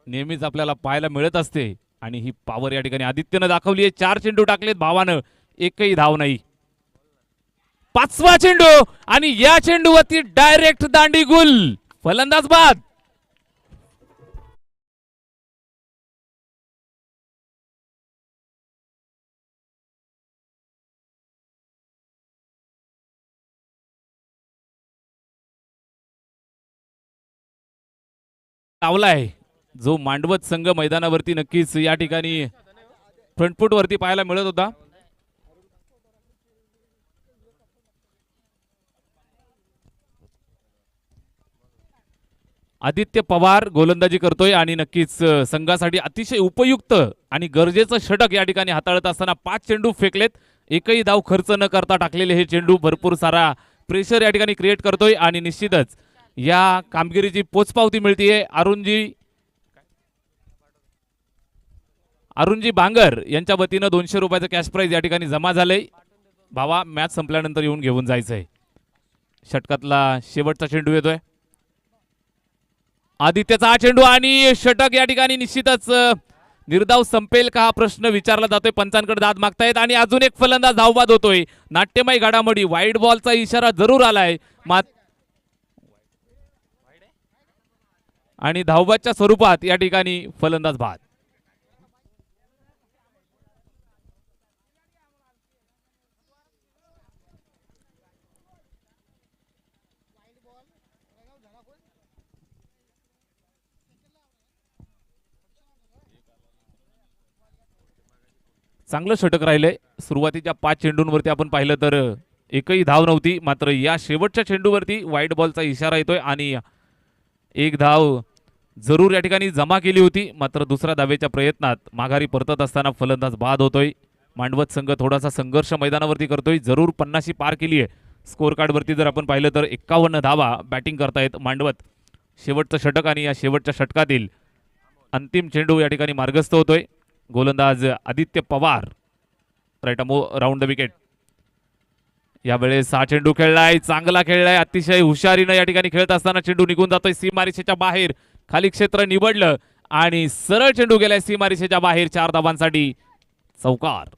नेहमीच आपल्याला पाहायला मिळत असते आणि ही पावर या ठिकाणी आदित्यनं दाखवली आहे. 4 चेंडू टाकलेत भावानं, एकही धाव नाही. 5वा चेंडू आणि या चेंडूवरती डायरेक्ट दांडी गुल. फलंदाज बाद. लावलाय जो मांडवत संघ मैदानावरती नक्कीच या ठिकाणी फ्रंटफूट वरती पाहायला मिळत होता. आदित्य पवार गोलंदाजी करतोय आणि नक्कीच संघासाठी अतिशय उपयुक्त आणि गरजेचं षटक या ठिकाणी हाताळत असताना 5 चेंडू फेकलेत. एकही धाव खर्च न करता टाकलेले हे चेंडू भरपूर सारा प्रेशर या ठिकाणी क्रिएट करतोय आणि निश्चितच या कामगिरीची पोचपावती मिळतीये अरुणजी बांगर यांच्या वतीनं 200 रुपयाचं कॅश प्राइज या ठिकाणी जमा झालंय. भावा मॅच संपल्यानंतर येऊन घेऊन जायचंय. षटकातला शेवटचा चेंडू येतोय. आदित्यचा हा चेंडू आणि षटक या ठिकाणी निश्चितच निर्धाव संपेल का हा प्रश्न विचारला जातोय. पंचांकडे दाद मागतायत आणि अजून एक फलंदाज धावबाद होतोय. नाट्यमय घडामोडी. वाईड बॉलचा इशारा जरूर आलाय आणि धावबादच्या स्वरूपात या ठिकाणी फलंदाज बाद. चांगलं षटक राहिलंय. सुरुवातीच्या 5 चेंडूंवरती आपण पाहिलं तर एकही धाव नव्हती. मात्र या शेवटच्या चेंडूवरती वाईट बॉलचा इशारा येतोय आणि एक धाव जरूर या ठिकाणी जमा केली होती. मात्र दुसऱ्या धावेच्या प्रयत्नात माघारी परतत असताना फलंदाज बाद होतोय. मांडवत संघ थोडासा संघर्ष मैदानावरती करतोय. जरूर 50 पार केली आहे. स्कोअर कार्डवरती जर आपण पाहिलं तर 51 धावा बॅटिंग करतायत मांडवत. शेवटचं षटक आणि या शेवटच्या षटकातील अंतिम चेंडू या ठिकाणी मार्गस्थ होतोय. गोलंदाज Aditya Pawar right round the wicket. यावेळेस हा चेंडू खेळलाय. चांगला खेळलाय. अतिशय हुशारीनं या ठिकाणी खेळत असताना चेंडू निघून जातोय सीमारेषेच्या बाहेर. खाली क्षेत्र निवडलं आणि सरळ चेंडू गेलाय सीमारेषेच्या बाहेर. 4 धावांसाठी चौकार.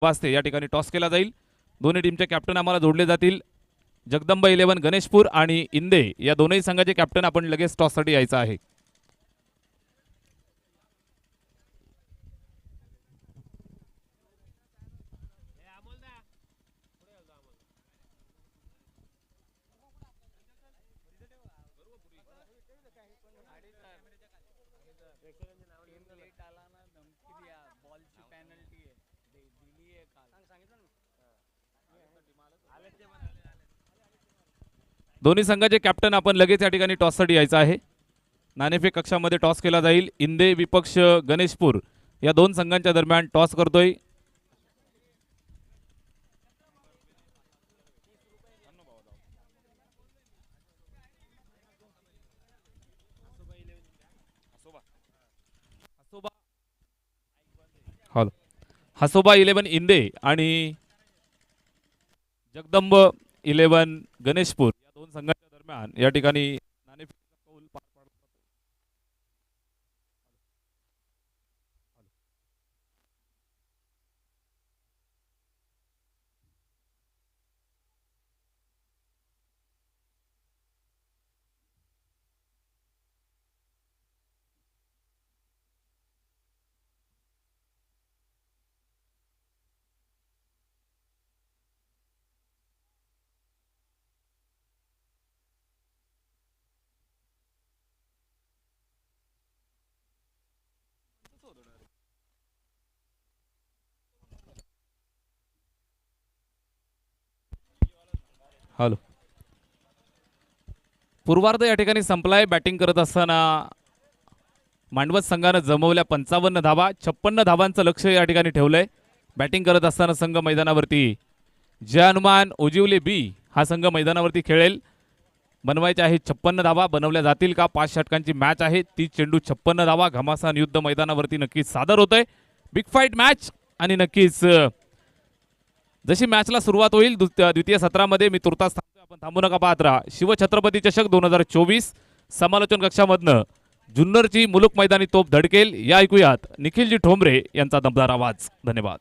वाजते या ठिकाणी टॉस केला जाईल. दोन्ही टीमचे कॅप्टन आम्हाला जोडले जातील. जगदंब 11 गणेशपूर आणि इंदे या दोनही संघाचे कॅप्टन आपण लगेच टॉससाठी यायचं आहे. दोन्ही संघाचे कॅप्टन आपण लगेच या ठिकाणी टॉससाठी यायचं आहे. नाणेफेक कक्षामध्ये टॉस केला जाईल. इंदे विपक्ष गणेशपूर या दोन संघांच्या दरम्यान टॉस करतोय. हसोबा 11 इंदे आणि जगदंब 11 गणेशपूर या दोन संघांच्या दरम्यान या ठिकाणी नाणेफेकीचा कौल पार पडला. हॅलो. पूर्वार्ध या ठिकाणी संपलाय. बॅटिंग करत असताना मांडवत संघानं जमवल्या 55 धावा. 56 धावांचं लक्ष या ठिकाणी ठेवलंय. बॅटिंग करत असताना संघ मैदानावरती जय हनुमान उजिवले बी हा संघ मैदानावरती खेळेल. बनवायचे आहे 56 धावा. बनवल्या जातील का? 5 षटकांची मॅच आहे. 30 चेंडू 56 धावा. घमासान युद्ध मैदानावरती नक्कीच सादर होतंय. बिग फाईट मॅच आणि नक्कीच जशी मॅचला सुरुवात होईल द्वितीय सत्रामध्ये मी तुर्तास थांबतोय. आपण थांबू नका पाहत राहा. शिवछत्रपती चषक 2024 समालोचन कक्षामधनं जुन्नरची मुलुक मैदानी तोप धडकेल. या ऐकूयात निखिलजी ठोंबरे यांचा दमदार आवाज. धन्यवाद.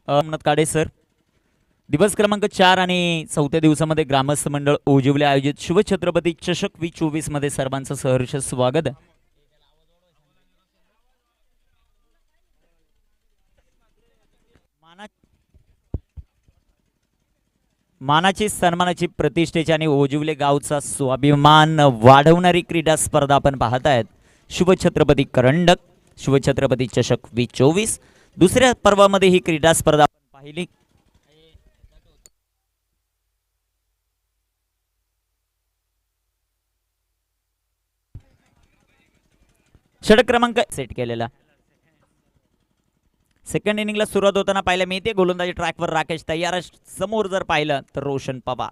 अहमद काडे सर. दिवस क्रमांक 4 आणि 4थ्या दिवसामध्ये ग्रामस्थ मंडळ ओजिवले आयोजित शिवछत्रपती चषक V24 मध्ये सर्वांचं सहर्ष स्वागत. मानाची सन्मानाची प्रतिष्ठेची आणि ओजिवले गावचा स्वाभिमान वाढवणारी क्रीडा स्पर्धा आपण पाहतायत. शिवछत्रपती करंडक शिवछत्रपती चषक V24 दुसऱ्या पर्वामध्ये ही क्रीडा स्पर्धा आपण पाहिली. षटक क्रमांक सेट केलेला. सेकंड इनिंगला सुरुवात होताना पाहायला मिळते. गोलंदाजी ट्रॅकवर राकेश तयार. समोर जर पाहिलं तर रोशन पवार.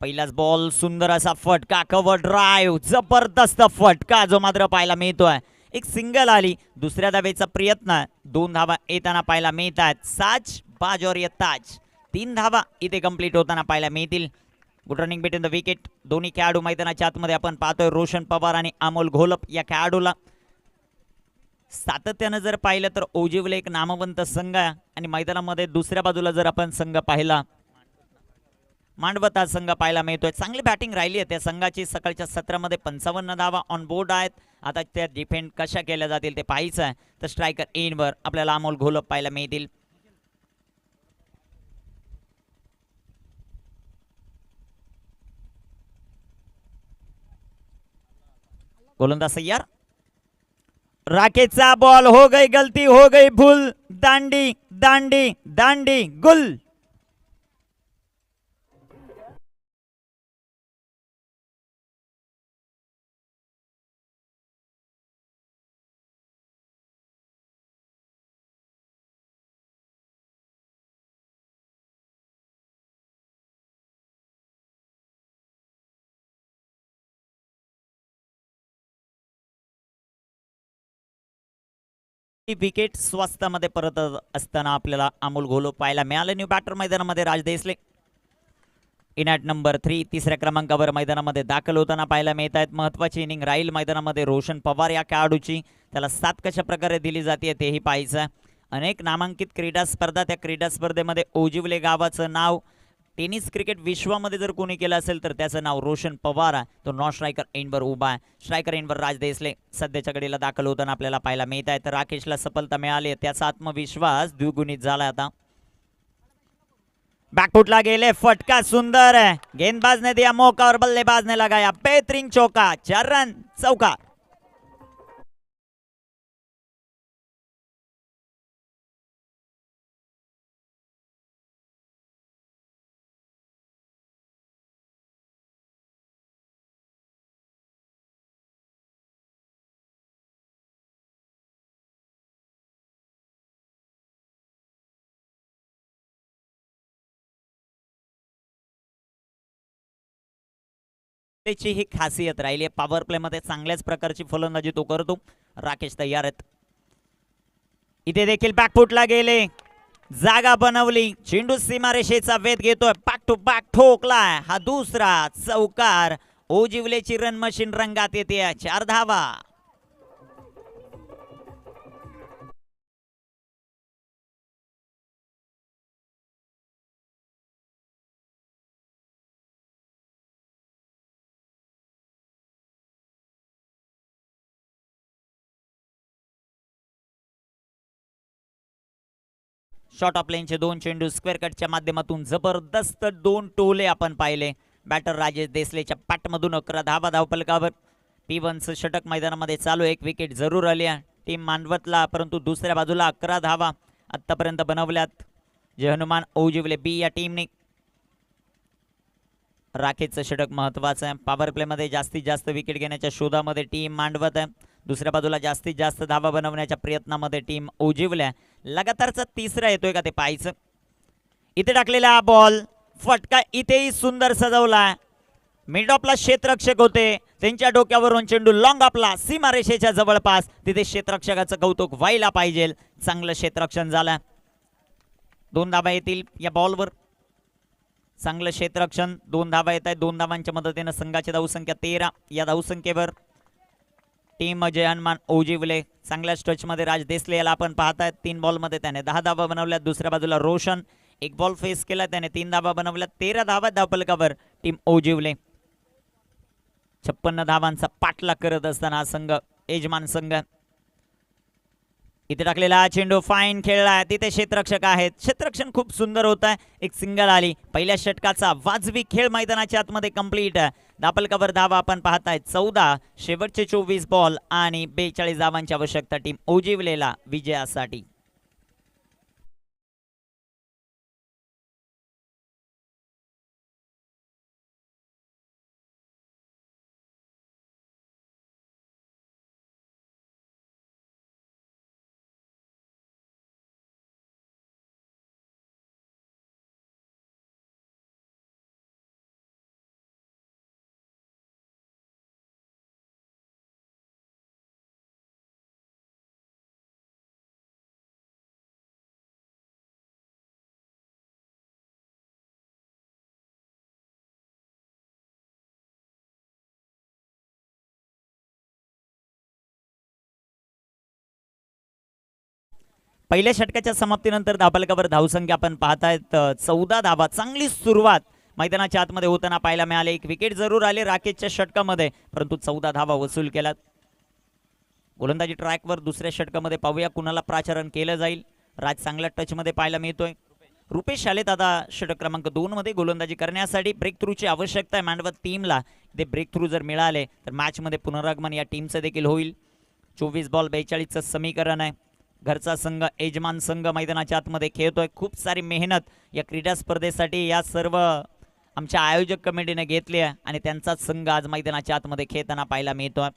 पहिलाच बॉल सुंदर असा फटका, कव्हर ड्राईव्ह, जबरदस्त फटका जो मात्र पाहायला मिळतोय. एक सिंगल आली. दुसऱ्या धावेचा प्रयत्न, 2 धावा येताना पाहायला मिळतात. साज बाज और ताज 3 धावा इथे कंप्लीट होताना पाहायला मिळतील. Good running between the wicket. दोन्ही खेळाडू मैदानाच्या आतमध्ये आपण पाहतोय. रोशन पवार आणि अमोल घोलप या खेळाडूला सातत्यानं जर पाहिलं तर ओजिवले एक नामवंत संघ आहे आणि मैदानामध्ये दुसऱ्या बाजूला जर आपण संघ पाहिला मांडवत हा संघ पाहायला मिळतोय. चांगली बॅटिंग राहिली आहे त्या संघाची. सकाळच्या सत्रामध्ये 55 धावा ऑन बोर्ड आहेत. आता त्या डिफेंड कशा केल्या जातील ते पाहायचं आहे. तर स्ट्रायकर एनवर आपल्याला अमोल घोलप पाहायला मिळतील. गोलंदाज तयार. राकेशचा बॉल, हो गई गलती, हो गई भूल, दांडी दांडी दांडी गुल. विकेट स्वस्तामध्ये परत असताना आपल्याला अमोल घोलप पाहायला मिळाले. न्यू बॅटर मैदानामध्ये राज देसले इन ॲट नंबर 3 तिसऱ्या क्रमांकावर मैदानामध्ये दाखल होताना पाहायला मिळत आहेत. महत्वाची इनिंग राहील मैदानामध्ये रोशन पवार या खेळाडूची. त्याला साथ कशा प्रकारे दिली जाते तेही पाहायचं. अनेक नामांकित क्रीडा स्पर्धा, त्या क्रीडा स्पर्धेमध्ये ओजिवले गावाचं नाव टेनिस क्रिकेट विश्वामध्ये जर कोणी केलं असेल तर त्याचं नाव रोशन पवार आहे. तो नॉन स्ट्रायकर एंडवर उभा आहे. स्ट्रायकर एंडवर राज देसले सध्याच्या घडीला दाखल होताना आपल्याला पाहायला मिळत आहे. तर राकेशला सफलता मिळाली. त्याचा आत्मविश्वास द्विगुणित झाला. आता बॅकफुटला गेले, फटका सुंदर है. गेंदबाज ने दिया मौका और बल्लेबाज ने लगाया बेहतरीन चौका. 4 रन चौका. त्याची ही खासियत राहिली आहे. पॉवर प्ले मध्ये चांगल्याच प्रकारची फलंदाजी तो करतो. राकेश तयार आहेत. इथे देखील बॅकफुटला गेले, जागा बनवली, चेंडू सीमारेषेचा वेध घेतोय, बॅक टू बॅक ठोकलाय. हा दुसरा चौकार. ओजिवलेची रन मशीन रंगात येते. 4 धावा. शॉर्ट ऑफ लेनचे 2 चेंडू स्क्वेअर कटच्या माध्यमातून जबरदस्त 2 टोले आपण पाहिले. बॅटर राजेश देसलेच्या पॅटमधून 11 धावा धावफलकावर. P1चं षटक मैदानामध्ये चालू. 1 विकेट जरूर आली आहे टीम मांडवतला, परंतु दुसऱ्या बाजूला 11 धावा आतापर्यंत बनवल्यात जे हनुमान ओजिवले बी या टीमने. राकेशचं षटक महत्वाचं आहे. पॉवर प्लेमध्ये जास्तीत जास्त विकेट घेण्याच्या शोधामध्ये टीम मांडवत आहे. दुसऱ्या बाजूला जास्तीत जास्त धावा बनवण्याच्या प्रयत्नामध्ये टीम ओजिवल्या. लगातारचा तिसरा येतोय का ते पाहायचं. इथे टाकलेला बॉल, फटका इथेही सुंदर सजवला. मिड ऑफला क्षेत्ररक्षक होते, त्यांच्या डोक्यावरून चेंडू लॉंग ऑफला सीमारेषेच्या जवळपास. तिथे क्षेत्ररक्षकाचं कौतुक व्हायला पाहिजे. चांगलं क्षेत्ररक्षण झालं. 2 धावा येतील या बॉलवर. चांगलं क्षेत्ररक्षण. 2 धावा येत आहेत. 2 धावांच्या मदतीने संघाची धावसंख्या 13. या धावसंख्येवर टीम अजय हनुमान ओजिवले चांगल्या स्ट्रेचमध्ये राज देसले याला आपण पाहताय 3 बॉलमध्ये त्याने 10 धावा बनवल्या. दुसऱ्या बाजूला रोशन 1 बॉल फेस केला, त्याने 3 धावा बनवल्या. 13 धावा धावफलकावर टीम ओजिवले. 56 धावांचा पाठलाग करत असताना हा संघ यजमान संघ इथे टाकलेला चेंडू फाईन खेळला. तिथे क्षेत्ररक्षक आहेत. क्षेत्ररक्षण खूप सुंदर होत आहे. एक सिंगल आली. पहिल्या षटकाचा वाजवी खेळ मैदानाच्या आतमध्ये कंप्लीट. धापलकावर धावा आपण पाहताय 14. शेवटचे 24 बॉल आणि 42 धावांची आवश्यकता टीम ओजिवलेला विजयासाठी. पहिल्या षटकाच्या समाप्तीनंतर धापलकावर धावसंख्या आपण पाहतायत 14 धावा. चांगली सुरुवात मैदानाच्या आतमध्ये होताना पाहायला मिळाले. एक विकेट जरूर आले राकेशच्या षटकामध्ये, परंतु 14 धावा वसूल केल्यात. गोलंदाजी ट्रॅकवर दुसऱ्या षटकामध्ये पाहूया कुणाला प्राचारण केलं जाईल. राज चांगल्या टचमध्ये पाहायला मिळतोय. रुपेश आलेत आता षटक क्रमांक 2 मध्ये गोलंदाजी करण्यासाठी. ब्रेक थ्रूची आवश्यकता आहे मांडवत टीमला. ते ब्रेक थ्रू जर मिळाले तर मॅचमध्ये पुनरागमन या टीमचं देखील होईल. 24 बॉल 42चं समीकरण आहे. घरचा संघ यजमान संघ मैदानाच्या आतमध्ये खेळतोय. खूप सारी मेहनत या क्रीडा स्पर्धेसाठी या सर्व आमच्या आयोजक कमिटीने घेतली आहे आणि त्यांचाच संघ आज मैदानाच्या आतमध्ये खेळताना पाहायला मिळतोय.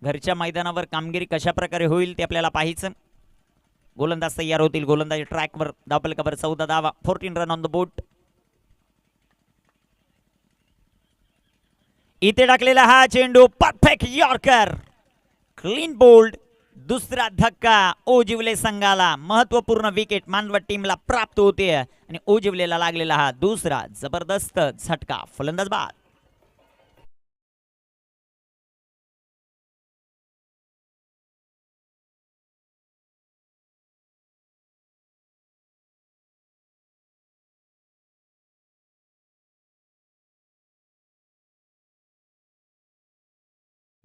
घरच्या मैदानावर कामगिरी कशा प्रकारे होईल ते आपल्याला पाहायचं. गोलंदाज तयार होतील. गोलंदाजी ट्रॅकवर धापलकावर 14 धावा. 14 रन ऑन द बोट. इथे टाकलेला हा चेंडू परफेक्ट यॉर्कर. Clean bowled. दुसरा धक्का ओजिवले संघाला. महत्वपूर्ण विकेट मांडवत टीमला प्राप्त होते आणि ओजिवलेला लागलेला हा दुसरा जबरदस्त झटका. फलंदाज बाद.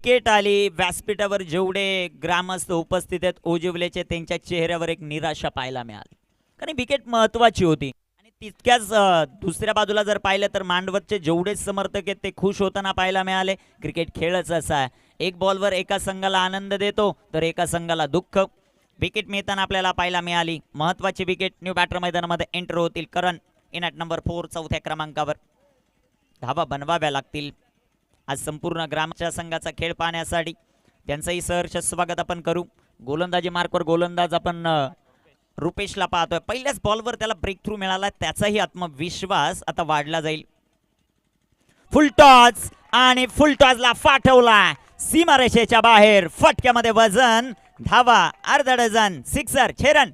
विकेट आली. व्यासपीठावर जेवढे ग्रामस्थ उपस्थित आहेत ओजिवलेचे त्यांच्या चेहऱ्यावर एक निराशा पाहायला मिळाली, कारण विकेट महत्वाची होती. आणि तितक्याच दुसऱ्या बाजूला जर पाहिलं तर मांडवतचे जेवढे समर्थक आहेत ते खुश होताना पाहायला मिळाले. क्रिकेट खेळच असा आहे. एक बॉलवर एका संघाला आनंद देतो तर एका संघाला दुःख. विकेट मिळताना आपल्याला पाहायला मिळाली. महत्वाची विकेट. न्यू बॅटर मैदानामध्ये एंटर होतील करण इन ॲट नंबर 4 चौथ्या क्रमांकावर. धावा बनवाव्या लागतील. आज संपूर्ण ग्रामच्या संघाचा खेळ पाहण्यासाठी त्यांचंही सहर्ष स्वागत आपण करू. गोलंदाजी मार्कवर गोलंदाज आपण रुपेशला पाहतोय. पहिल्याच बॉलवर त्याला ब्रेक थ्रू मिळाला. त्याचाही आत्मविश्वास आता वाढला जाईल. फुल टॉस आणि फुल टॉसला फाटवला सीमारेषेच्या बाहेर. फटक्यामध्ये वजन. धावा अर्धा डझन. सिक्सर. 6 रन.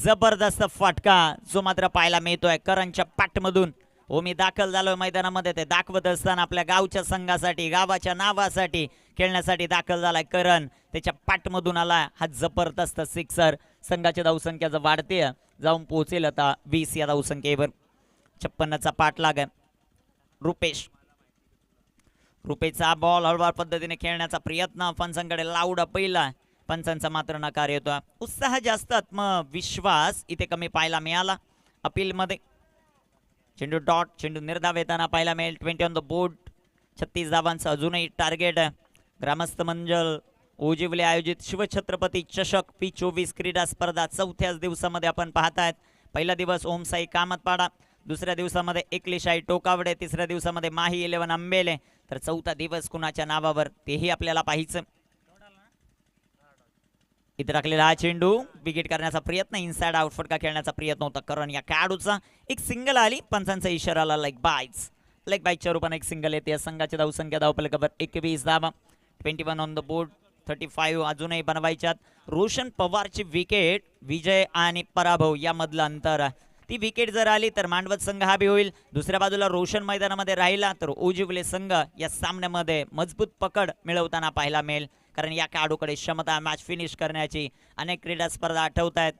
जबरदस्त फटका जो मात्र पाहायला मिळतोय करणच्या पाठमधून. मी दाखल झालोय मैदानामध्ये ते दाखवत असताना आपल्या गावच्या संघासाठी गावाच्या नावासाठी खेळण्यासाठी दाखल झालाय करण. त्याच्या पाठमधून आला हा जबरदस्त सिक्सर. संघाची धावसंख्या जर वाढते जाऊन पोहोचेल आता 20 या धावसंख्येवर. 56चा पाठलाग आहे. रुपेशचा बॉल हळूवार पद्धतीने खेळण्याचा प्रयत्न. पंचांकडे लाऊड पहिला. पंचांचा मात्र नकार येतो. उत्साह जास्त आत्मविश्वास इथे कमी पाहायला मिळाला अपील मध्ये. चेंडू डॉट. चेंडू निर्धाव येताना पाहायला मिळेल. 20 ऑन द बोर्ड. 36 धावांचं अजूनही टार्गेट आहे. ग्रामस्थ मंडळ ओजिवले आयोजित शिवछत्रपती चषक P24 क्रीडा स्पर्धा चौथ्याच दिवसामध्ये आपण पाहतायत. पहिला दिवस ओमसाई कामतपाडा. दुसऱ्या दिवसामध्ये एकलीशाही टोकावडे. तिसऱ्या दिवसामध्ये माही 11 आंबेले. तर चौथा दिवस कुणाच्या नावावर तेही आपल्याला पाहायचं. इथे टाकलेला हा चेंडू विकेट करण्याचा प्रयत्न. इनसाइड आउट फटका खेळण्याचा प्रयत्न होता करण या खेळाडूचा. एक सिंगल आली. पंचांचा इशारा आला. लाईक बायज लेग बाईकच्या रूपाने एक सिंगल येते. संघाची धावसंख्या धावफलकावर 21 धावा. 21 ऑन द बोर्ड. 35 अजूनही बनवायच्यात. रोशन पवारची विकेट विजय आणि पराभव यामधलं अंतर. ती विकेट जर आली तर मांडवत संघ हा बी होईल. दुसऱ्या बाजूला रोशन मैदानामध्ये राहिला तर उजिवले संघ या सामन्यामध्ये मजबूत पकड मिळवताना पाहायला मिळेल. कारण या खेळाडूकडे क्षमता मॅच फिनिश करण्याची. अनेक क्रीडा स्पर्धा आठवत आहेत.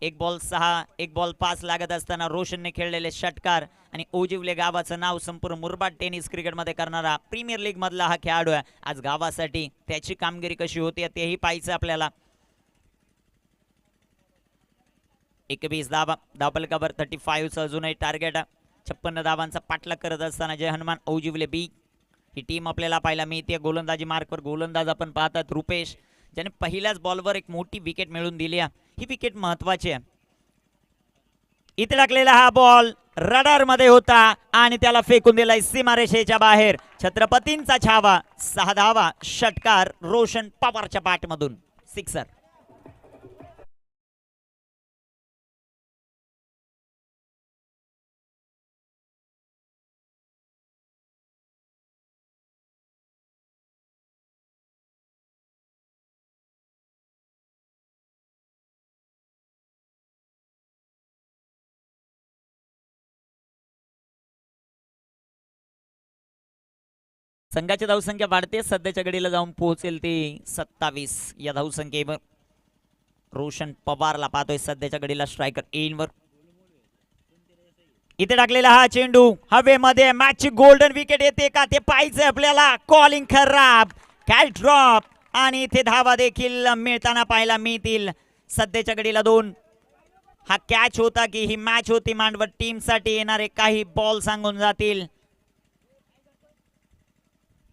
1 बॉल 6 1 बॉल 5 लागत असताना रोशनने खेळलेले षटकार आणि ओजिवले गावाचं नाव संपूर्ण मुरबाड टेनिस क्रिकेटमध्ये करणारा प्रीमियर लीग मधला हा खेळाडू आहे. आज गावासाठी त्याची कामगिरी कशी होती तेही पाहायचं आपल्याला. 21 धावा धावफलकावर 35चं अजूनही टार्गेट. 56 धावांचा पाठलाग करत असताना जय हनुमान ओजिवले बी ही टीम आपल्याला पाहायला मिळते. गोलंदाजी मार्कवर गोलंदाज आपण पाहतात रुपेश, ज्याने पहिल्याच बॉलवर एक मोठी विकेट मिळवून दिली. ही विकेट महत्वाची आहे. इथे टाकलेला हा बॉल रडार मध्ये होता आणि त्याला फेकून दिलाय सीमारेषेच्या बाहेर. छत्रपतींचा छावा. 6 धावा षटकार रोशन पवारच्या पाठमधून. सिक्सर. संघाची धावसंख्या वाढते. सध्याच्या घडीला जाऊन पोहोचेल ती 27 या धावसंख्येवर. रोशन पवारला पाहतोय सध्याच्या घडीला स्ट्रायकर इनवर. इथे टाकलेला हा चेंडू हवेमध्ये. मॅचची गोल्डन विकेट येते का ते पाहायचंय आपल्याला. कॉलिंग खराब. कॅच ड्रॉप आणि इथे धावा देखील मिळताना पाहायला मिळतील. सध्याच्या घडीला 2. हा कॅच होता की ही मॅच होती मांडवत टीम साठी. येणारे काही बॉल सांगून जातील.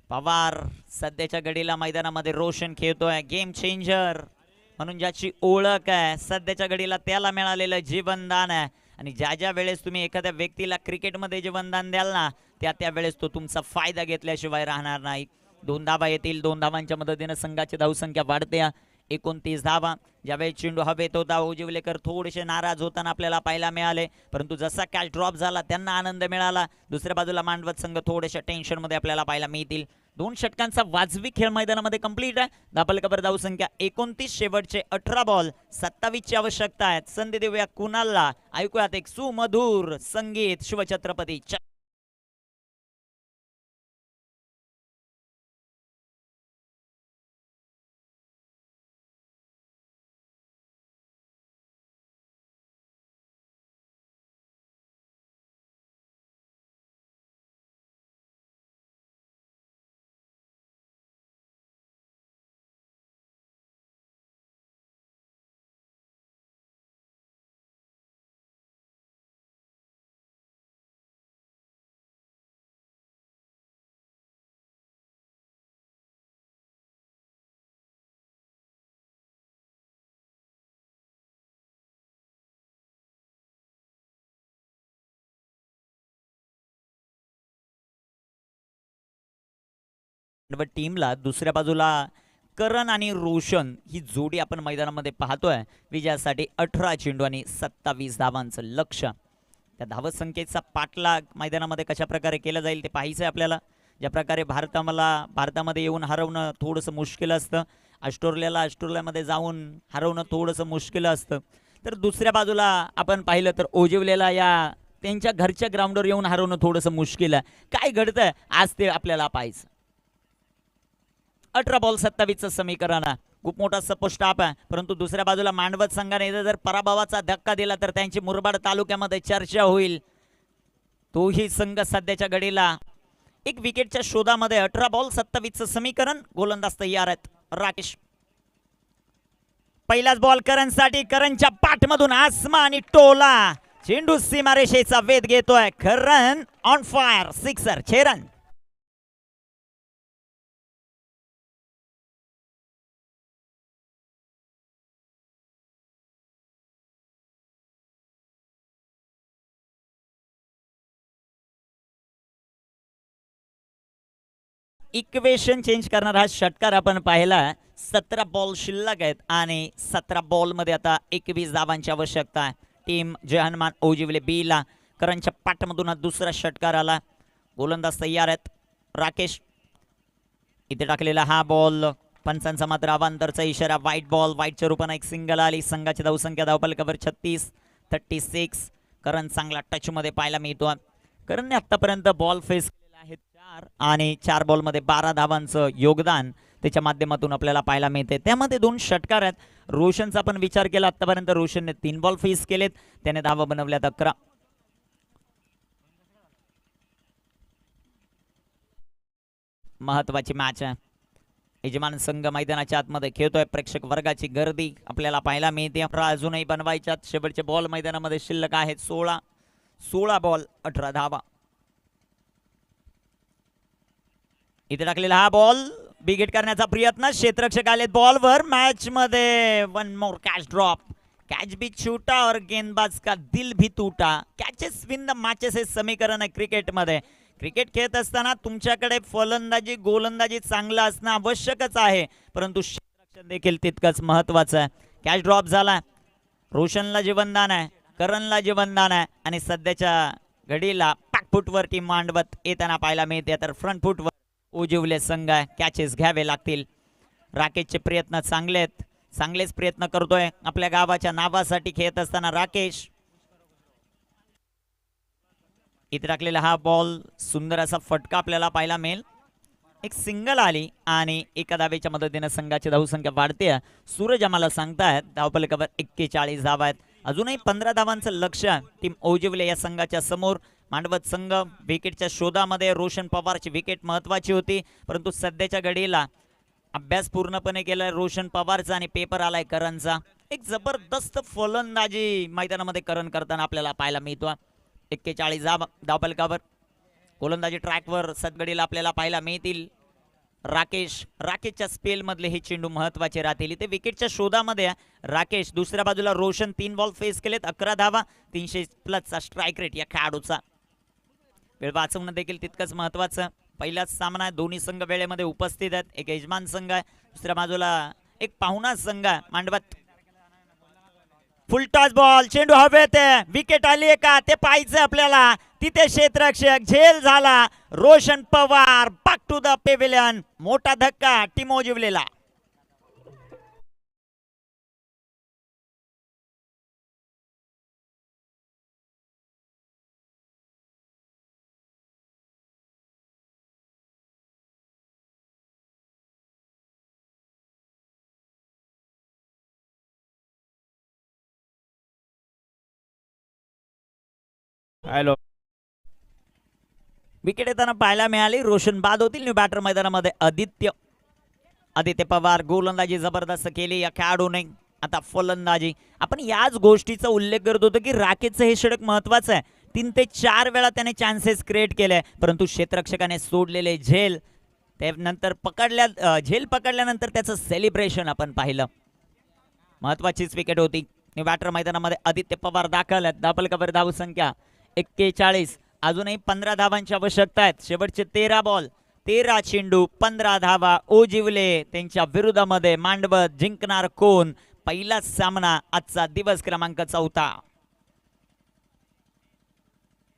पवार सध्याच्या घडीला मैदानामध्ये रोशन खेळतोय. गेम चेंजर म्हणून ज्याची ओळख आहे सध्याच्या घडीला त्याला मिळालेलं जीवनदान आहे. आणि ज्या ज्या वेळेस तुम्ही एखाद्या व्यक्तीला क्रिकेटमध्ये जीवनदान द्याल ना त्या वेळेस तो तुमचा फायदा घेतल्याशिवाय राहणार नाही. 2 धावा येतील. 2 धावांच्या मदतीने संघाची धावसंख्या वाढते. 29 धावा. ज्यावेळी चेंडू हवेत होता ओजिवलेकर थोडेसे नाराज होताना आपल्याला पाहायला मिळाले, परंतु जसा कॅच ड्रॉप झाला त्यांना आनंद मिळाला. दुसऱ्या बाजूला मांडवत संघ थोडेसे टेन्शन मध्ये आपल्याला पाहायला मिळतील. 2 षटकांचा वाजवी खेळ मैदानामध्ये कंप्लीट आहे. धावफलकावर धावसंख्या 29. शेवटचे 18 बॉल. 27 ची आवश्यकता आहे. संधी देऊया कुणालला. ऐकूयात एक सुमधुर संगीत शिवछत्रपती. टीमला दुसऱ्या बाजूला करण आणि रोशन ही जोडी आपण मैदानामध्ये पाहतोय. विजयासाठी 18 चेंडू आणि 27 धावांचं लक्ष. त्या धावसंख्येचा पाठलाग मैदानामध्ये कशा प्रकारे केला जाईल ते पाहायचं आहे आपल्याला. ज्या प्रकारे भारतामध्ये येऊन हरवणं थोडंसं मुश्किल असतं. ऑस्ट्रेलियामध्ये जाऊन हरवणं थोडंसं मुश्किल असतं. तर दुसऱ्या बाजूला आपण पाहिलं तर ओजिवलेला या त्यांच्या घरच्या ग्राउंडवर येऊन हरवणं थोडंसं मुश्किल आहे. काय घडतंय आज ते आपल्याला पाहायचं. 18 बॉल 27चं समीकरण. खूप मोठा सपोर्ट स्टाफ आहे, परंतु दुसऱ्या बाजूला मांडवत संघाने जर पराभवाचा धक्का दिला तर त्यांची मुरबाड तालुक्यामध्ये चर्चा होईल. तोही संघ सध्याच्या घडीला एक विकेटच्या शोधामध्ये. 18 बॉल 27चं समीकरण. गोलंदाज तयार आहेत राकेश. पहिलाच बॉल करणसाठी. करणच्या पाठमधून आसमानी टोला. चेंडू सीमारेषेचा वेध घेतोय. Karan on fire. Sixer. 6 run. Equation change करणारा हा षटकार आपण पाहिला. 17 बॉल शिल्लक आहेत आणि 17 बॉल मध्ये आता 21 धावांची आवश्यकता आहे. टीम जय हनुमान ओजिवले बी ला. करणच्या पाठमधून हा दुसरा षटकार आला. गोलंदाज तयार आहेत. राकेश इथे टाकलेला हा बॉल, पंचांचा मात्र अवांतरचा इशारा. व्हाईट बॉल, व्हाईटच्या रूपाने एक सिंगल आली. संघाची धावसंख्या धावफलकावर 36. करण चांगला टच मध्ये पाहायला मिळतो. करणने आतापर्यंत बॉल फेस केलेला आहे 4 आणि 4 बॉलमध्ये 12 धावांचं योगदान त्याच्या माध्यमातून आपल्याला पाहायला मिळते. त्यामध्ये 2 षटकार आहेत. रोशनचा पण विचार केला आतापर्यंत रोशनने 3 बॉल फेस केलेत, त्याने धावा बनवल्यात 11. महत्वाची मॅच आहे. यजमान संघ मैदानाच्या आतमध्ये खेळतोय. प्रेक्षक वर्गाची गर्दी आपल्याला पाहायला मिळते. अजूनही बनवायच्यात. शेवटचे बॉल मैदानामध्ये शिल्लक आहेत. 16 बॉल 18 धावा. इथे टाकलेला हा बॉल बिगेट करण्याचा प्रयत्न. क्षेत्ररक्षक आलेत बॉलवर. मॅच मध्ये 1 मोर कॅच ड्रॉप. कॅच भी छूटा और गेंदबाज का दिल भी टूटा. कॅचेस विन द मॅचेस हे समीकरण आहे क्रिकेटमध्ये. क्रिकेट खेळत असताना तुमच्याकडे फलंदाजी गोलंदाजी चांगला असणं आवश्यकच आहे, परंतु क्षेत्ररक्षण देखील तितकंच महत्वाचं आहे. कॅच ड्रॉप झाला. रोशनला जीवनदान आहे, करणला जीवनदान आहे आणि सध्याच्या घडीला बॅकफुटवरती मांडवत येताना पाहायला मिळते. तर फ्रंट फुटवर उजवले संघ आहे. कॅचेस घ्यावे लागतील. राकेशचे प्रयत्न चांगले आहेत. चांगलेच प्रयत्न करतोय आपल्या गावाच्या नावासाठी खेळत असताना राकेश. इथे टाकलेला हा बॉल सुंदर असा फटका आपल्याला पाहायला मिळेल. एक सिंगल आली आणि एका धावेच्या मदतीने संघाची धावसंख्या वाढते. सूरज आम्हाला सांगतायत धावफलकावर 41 धावा आहेत. अजूनही 15 धावांचं लक्ष टीम ओजिवले या संघाच्या समोर. मांडवत संघ विकेटच्या शोधामध्ये. रोशन पवारची विकेट महत्वाची होती, परंतु सध्याच्या घडीला अभ्यास पूर्णपणे केलाय रोशन पवारचा आणि पेपर आलाय करणचा. एक जबरदस्त फलंदाजी मैदानामध्ये करण करताना आपल्याला पाहायला मिळतो. 41 धावफलकावर. गोलंदाजी ट्रॅकवर सदगडीला आपल्याला पाहायला मिळतील. राकेशच्या स्पेल मधले हे चेंडू महत्वाचे राहतील. इथे विकेटच्या शोधामध्ये राकेश. दुसऱ्या बाजूला रोशन 3 बॉल फेस केलेत, 11 धावा, 300+ स्ट्राईक रेट या खेळाडूचा. वेळ वाचवणं देखील तितकंच महत्वाचं. पहिलाच सामना आहे, दोन्ही संघ वेळेमध्ये उपस्थित आहेत. एक यजमान संघ आहे, दुसऱ्या बाजूला एक पाहुणा संघ आहे मांडवत. फुल टॉस बॉल, चेंडू हवेत आहे. विकेट आली का ते पाहायचं आपल्याला. तिथे क्षेत्ररक्षक झेल झाला. Roshan Pawar back to the pavilion. मोठा धक्का टीम ओजिवलेला. हॅलो. विकेट येताना पाहायला मिळाली. रोशन बाद होतील. न्यू बॅटर मैदानामध्ये आदित्य पवार. गोलंदाजी जबरदस्त केली या खेळाडूने. आता फलंदाजी. आपण याच गोष्टीचा उल्लेख करत होतो की राकेशचं हे षटक महत्वाचं आहे. 3 ते 4 वेळा त्याने चान्सेस क्रिएट केले, परंतु क्षेत्ररक्षकाने सोडलेले झेल. त्यानंतर झेल पकडल्यानंतर त्याचं सेलिब्रेशन आपण पाहिलं. महत्वाचीच विकेट होती. न्यू बॅटर मैदानामध्ये आदित्य पवार दाखल आहेत. धावफलकावर धावसंख्या 41. अजूनही 15 धावांची आवश्यकता आहेत. शेवटचे 13 बॉल 13 चेंडू 15 धावा. ओजिवले त्यांच्या विरोधामध्ये. मांडवत जिंकणार कोण? पहिलाच सामना आजचा दिवस क्रमांक 4.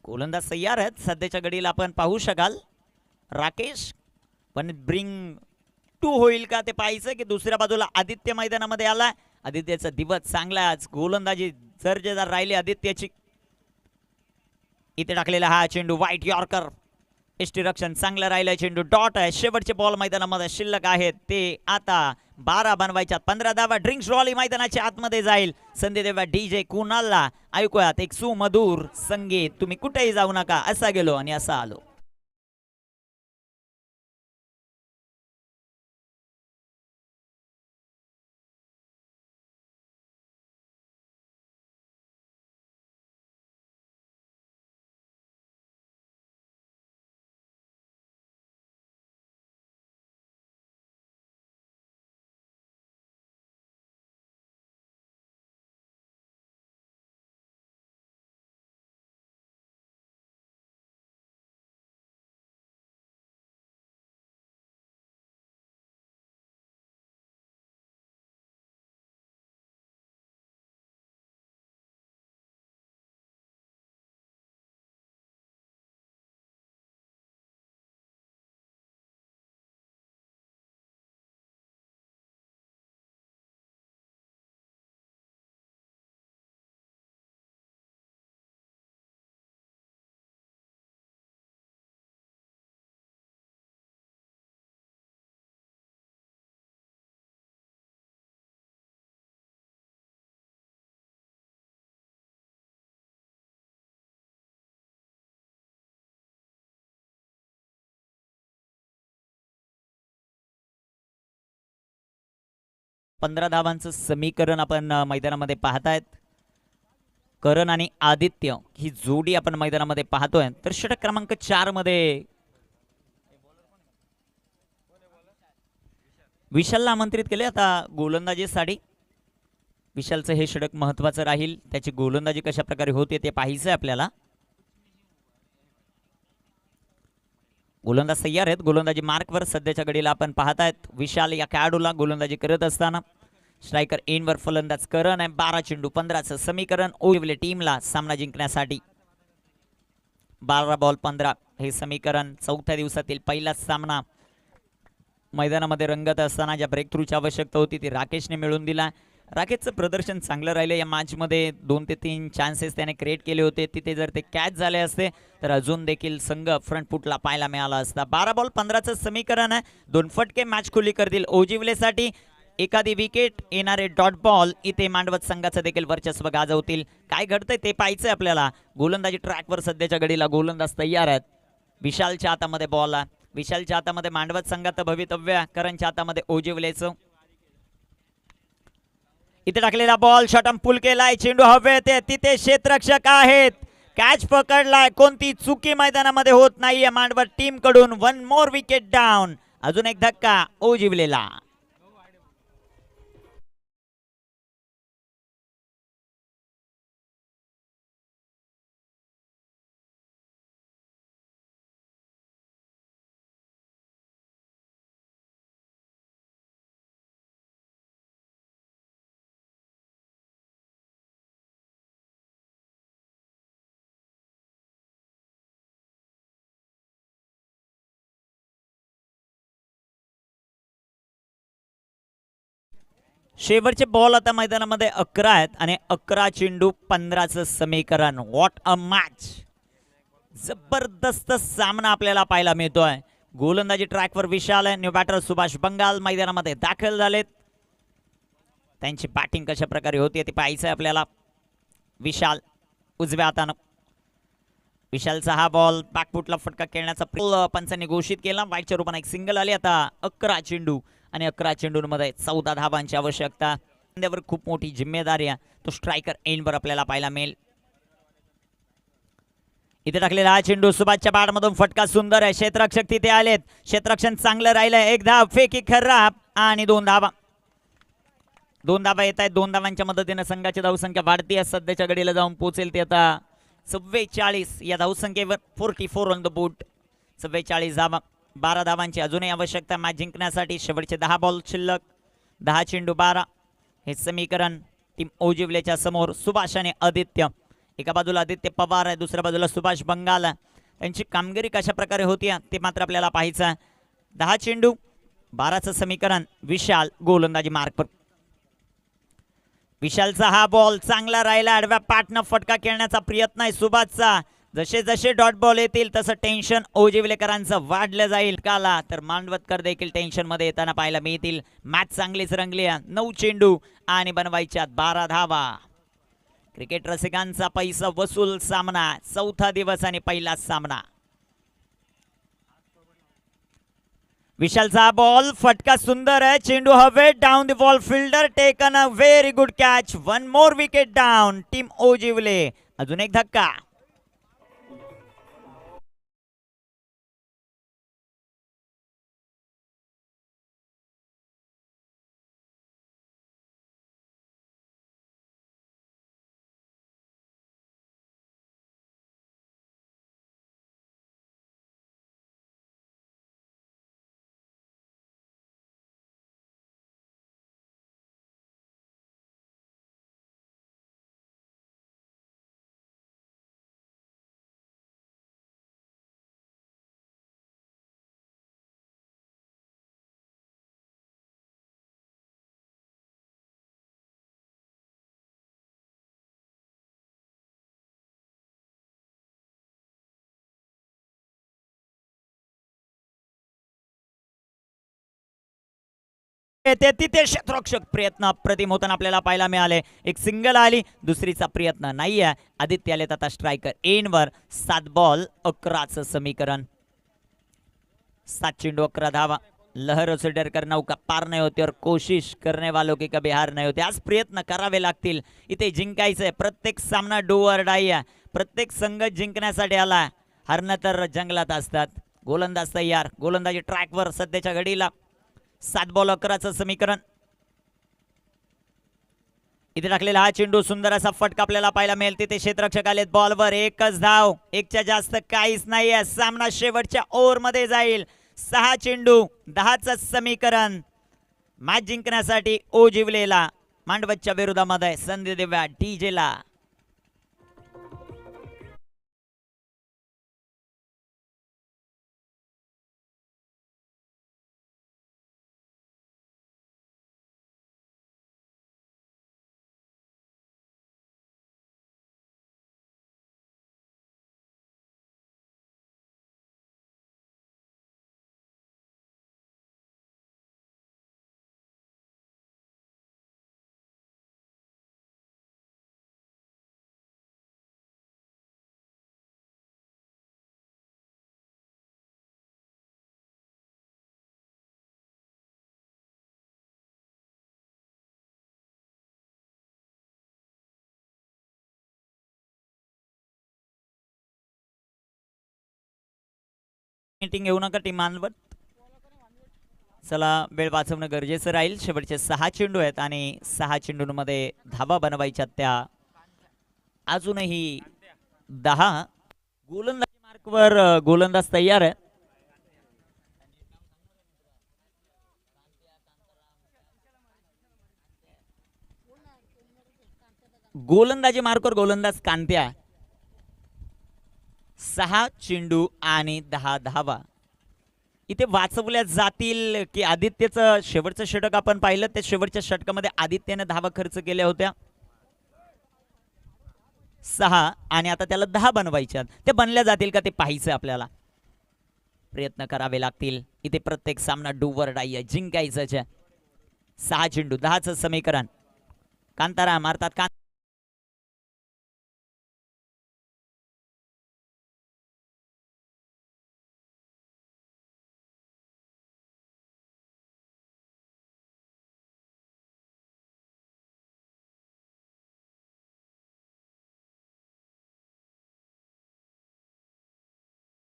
गोलंदाज तयार आहेत. सध्याच्या घडीला आपण पाहू शकाल. राकेश पण ब्रिंग 2 होईल का ते पाहायचं की दुसऱ्या बाजूला आदित्य मैदानामध्ये आलाय. आदित्यचा दिवस चांगला आज. गोलंदाजी दर्जेदार राहिली आदित्यची. इथे टाकलेला हा चेंडू व्हाईट यॉर्कर. यष्टीरक्षण चांगलं राहिलं. चेंडू डॉट आहे. शेवटचे बॉल मैदानामध्ये शिल्लक आहेत. ते आता 12 बनवायच्या. 15 धावा. ड्रिंक्स रॉली मैदानाच्या आतमध्ये जाईल. संधी देवा DJ कुणालला. ऐकूयात एक सुमधुर संगीत. तुम्ही कुठेही जाऊ नका. असा गेलो आणि असा आलो. 15 धावांचं समीकरण आपण मैदानामध्ये पाहतायत. करण आणि आदित्य ही जोडी आपण मैदानामध्ये पाहतोय. तर षटक क्रमांक 4 मध्ये विशालला आमंत्रित केले. आता गोलंदाजीसाठी विशालचं हे षटक महत्वाचं राहील. त्याची गोलंदाजी कशा प्रकारे होते ते पाहायचंय आपल्याला. गोलंदाज तयार आहेत. गोलंदाजी मार्कवर सध्याच्या घडीला आपण पाहतायत. विशाल या खेळाडूला गोलंदाजी करत असताना स्ट्रायकर एनवर फलंदाज करण आहे. 12 चेंडू 15चं समीकरण ओविवले टीमला सामना जिंकण्यासाठी. 12 बॉल 15 हे समीकरण. चौथ्या दिवसातील पहिलाच सामना मैदानामध्ये रंगत असताना ज्या ब्रेक थ्रूची आवश्यकता होती ती राकेशने मिळवून दिला. राकेशचं प्रदर्शन चांगलं राहिलं. या मॅचमध्ये 2 ते 3 चान्सेस त्याने क्रिएट केले होते. तिथे जर ते कॅच झाले असते तर अजून देखील संघ फ्रंट फुटला पाहायला मिळाला असता. 12 बॉल 15चं समीकरण आहे. 2 फटके मॅच खुली करतील ओजिवलेसाठी. एखादी विकेट येणारे डॉट बॉल इथे मांडवत संघाचं देखील वर्चस्व गाजवतील. काय घडतंय ते पाहायचंय आपल्याला. गोलंदाजी ट्रॅकवर सध्याच्या घडीला गोलंदाज तयार आहेत. विशालच्या हातामध्ये बॉल आहे. विशालच्या हातामध्ये मांडवत संघाचं भवितव्य. करणच्या हातामध्ये ओजिवलेचं. इथे टाकलेला बॉल शॉटम पुल केलाय. चेंडू हवेत. तिथे क्षेत्ररक्षक आहेत. कॅच पकडलाय. कोणती चुकी मैदानामध्ये होत नाहीये मांडवत टीम कडून. 1 मोर विकेट डाऊन. अजून एक धक्का ओजिवलेला. शेवटचे बॉल आता मैदानामध्ये 11 आहेत आणि 11 चेंडू 15चं समीकरण. What a match. जबरदस्त सामना आपल्याला पाहायला मिळतोय. गोलंदाजी ट्रॅकवर विशाल आहे. न्यू बॅटर सुभाष बंगाल मैदानामध्ये दाखल झालेत. त्यांची बॅटिंग कशा प्रकारे होती ते पाहायचंय आपल्याला. विशाल उजव्या हातानं. विशालचा हा बॉल बॅकफुटला फटका खेळण्याचा पंचांनी घोषित केला. वाईटच्या रूपाने एक सिंगल आली. आता 11 चेंडू आणि 11 चेंडूंमध्ये 14 धावांची आवश्यकता. त्यावर खूप मोठी जिम्मेदारी आहे. तो स्ट्रायकर एंडवर आपल्याला पाहायला मिळेल. इथे टाकलेला हा चेंडू सुभाषच्या बॅटमधून फटका सुंदर आहे. क्षेत्ररक्षक तिथे आलेत. क्षेत्ररक्षण चांगलं राहिलंय. 1 धाव फेकी खराब आणि 2 धावा. 2 धावा येत आहेत. 2 धावांच्या मदतीने संघाची धावसंख्या वाढती आहे. सध्याच्या घडीला जाऊन पोहोचेल ते आता 44 या धावसंख्येवर. 44 ऑन द बोट. 44 धावा. 12 धावांची अजूनही आवश्यकता मॅच जिंकण्यासाठी. शेवटचे 10 बॉल शिल्लक. 10 चेंडू 12 हे समीकरण. टीम ओजिवलेच्या समोर सुभाष आणि आदित्य. एका बाजूला आदित्य पवार आहे. दुसऱ्या बाजूला सुभाष बंगाल. त्यांची कामगिरी कशा प्रकारे होती ते मात्र आपल्याला पाहायचं आहे. 10 चेंडू 12चं समीकरण. विशाल गोलंदाजी मार्कवर. विशालचा हा बॉल चांगला राहिला. आडव्या पाठनं फटका खेळण्याचा प्रयत्न आहे सुभाषचा. जसे जसे डॉट बॉल येतील तसं टेन्शन ओजिवलेकरांचं वाढलं जाईल. काला तर मांडवतकर देखील टेन्शन मध्ये येताना पाहायला मिळतील. मॅच चांगलीच रंगली. 9 चेंडू आणि बनवायच्यात 12 धावा. क्रिकेट रसिकांचा पैसा वसूल सामना. चौथा दिवस आणि पहिलाच सामना. विशालचा बॉल फटका सुंदर आहे. चेंडू हवे. Down the ball fielder taken a very good catch. 1 more wicket down. Team ओजिवले. अजून एक धक्का. तिथे क्षेत्ररक्षक प्रयत्न अप्रतिम होताना आपल्याला पाहायला मिळाले. एक सिंगल आली. दुसरीचा प्रयत्न नाहीये. आदित्य आलेत आता स्ट्रायकर एनवर. 7 बॉल 11चं समीकरण. 7 चेंडू 11 धावा. लहरों से डरकर नौका पार नहीं होती और कोशिश करने वालों की कभी हार नहीं होती. आज प्रयत्न करावे लागतील. इथे जिंकायचंय. प्रत्येक सामना डू ऑर डाई आहे. प्रत्येक संघ जिंकण्यासाठी आला. हरणं तर जंगलात असतात. गोलंदाज तयार. गोलंदाजी ट्रॅकवर सध्याच्या घडीला 7 बॉल 11चं समीकरण. इथे टाकलेला हा चेंडू सुंदर असा फटका आपल्याला पाहायला मिळेल. तिथे क्षेत्ररक्षक आलेत. बॉलवर एकच धाव. एकच्या जास्त काहीच नाहीये. सामना शेवटच्या ओव्हरमध्ये जाईल. 6 चेंडू 10चं समीकरण. मॅच जिंकण्यासाठी ओजिवलेला मांडवतच्या विरोधामध्ये संधी देव्या डीजेला. मीटिंग घेऊ नका टीम मानवत. चला वेळ वाचवणं गरजेचं राहील. शेवटचे 6 चेंडू आहेत आणि 6 चेंडूंमध्ये धावा बनवायच्या त्या अजूनही 10. गोलंदाजी मार्कवर गोलंदाज तयार आहे. गोलंदाजी मार्कवर गोलंदाज कांत्या. 6 चेंडू आणि 10 धावा इथे वाचवल्या जातील की आदित्यचं शेवटचं षटक आपण पाहिलं. त्या शेवटच्या षटकामध्ये आदित्यने धावा खर्च केल्या होत्या 6 आणि आता त्याला 10 बनवायच्या. ते बनल्या जातील का ते पाहायचं आपल्याला. प्रयत्न करावे लागतील. इथे प्रत्येक सामना डूवर डाई आहे. जिंकायचंच आहे. 6 चेंडू 10चं समीकरण. कांताराम अर्थात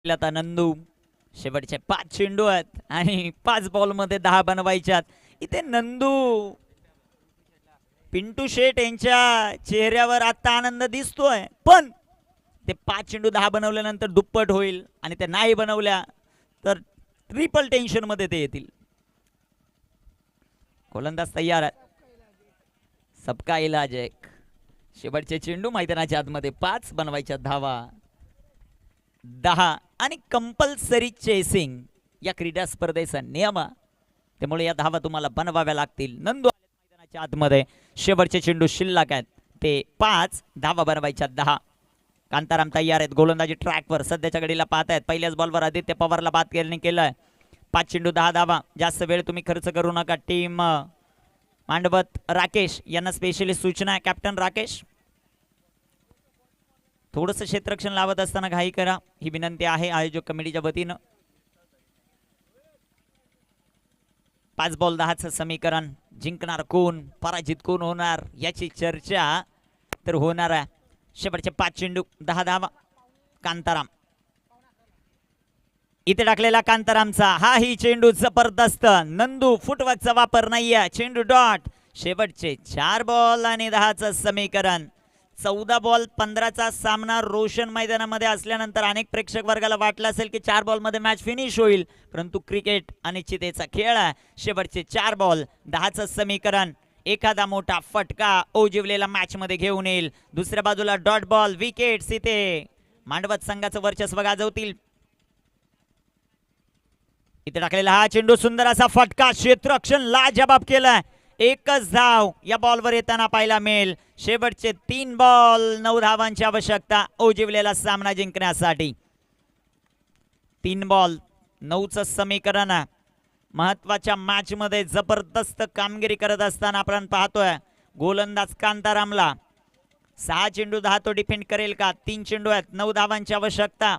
आता नंदू. शेवटचे 5 चेंडू आहेत आणि 5 बॉल मध्ये 10 बनवायच्यात. इथे नंदू पिंटू शेट यांच्या चेहऱ्यावर आता आनंद दिसतोय. पण ते 5 चेंडू 10 बनवल्यानंतर दुप्पट होईल आणि ते नाही बनवल्या तर ट्रिपल टेन्शन मध्ये ते येतील. गोलंदाज तयार आहे. सबका इलाज एक. शेवटचे चेंडू मैदानाच्या आतमध्ये 5 बनवायच्या धावा 10 आणि कंपल्सरी चेसिंग या क्रीडा स्पर्धेचा नियम. त्यामुळे या धावा तुम्हाला बनवाव्या लागतील. नंदू मैदानाच्या आतमध्ये. शेवटचे चेंडू शिल्लक आहेत. ते 5 धावा बनवायच्या 10. कांताराम तयार आहेत. गोलंदाजी ट्रॅकवर सध्याच्या घडीला पाहत आहेत. पहिल्याच बॉलवर आदित्य पवारला बाद केलाय. 5 चेंडू 10 धावा. जास्त वेळ तुम्ही खर्च करू नका. टीम मांडवत राकेश यांना स्पेशली सूचना आहे. कॅप्टन राकेश थोडंसं क्षेत्ररक्षण लावत असताना घाई करा ही विनंती आहे आयोजक कमिटीच्या वतीनं. 5 बॉल 10चं समीकरण. जिंकणार कोण पराजित कोण होणार याची चर्चा तर होणार आहे. शेवटचे 5 चेंडू 10 धावा. कांताराम इथे टाकलेला कांतारामचा हा ही चेंडू जबरदस्त. नंदू फुटवर्कचा वापर नाहीये. चेंडू डॉट. शेवटचे 4 बॉल आणि 10चं समीकरण. 14 बॉल 15चा सामना रोशन मैदानामध्ये असल्यानंतर अनेक प्रेक्षक वर्गाला वाटलं असेल की 4 बॉल मध्ये मॅच फिनिश होईल. परंतु क्रिकेट अनिश्चिततेचा खेळ आहे. शेवटचे 4 बॉल 10चं समीकरण. एखादा मोठा फटका ओजिवलेला मॅच मध्ये घेऊन येईल. दुसऱ्या बाजूला डॉट बॉल विकेट्स इथे मांडवत संघाचं वर्चस्व गाजवतील. इथे टाकलेला हा चेंडू सुंदर असा फटका. क्षेत्ररक्षण लाजवाब केलाय. एकच धाव या बॉलवर येताना पाहायला मिळेल. शेवटचे 3 बॉल 9 धावांची आवश्यकता ओजिवलेला सामना जिंकण्यासाठी. 3 बॉल 9चं समीकरण. महत्वाच्या मॅच मध्ये जबरदस्त कामगिरी करत असताना आपण पाहतोय गोलंदाज कांतारामला. 6 चेंडू 10 तो डिफेंड करेल का. 3 चेंडू आहेत 9 धावांची आवश्यकता.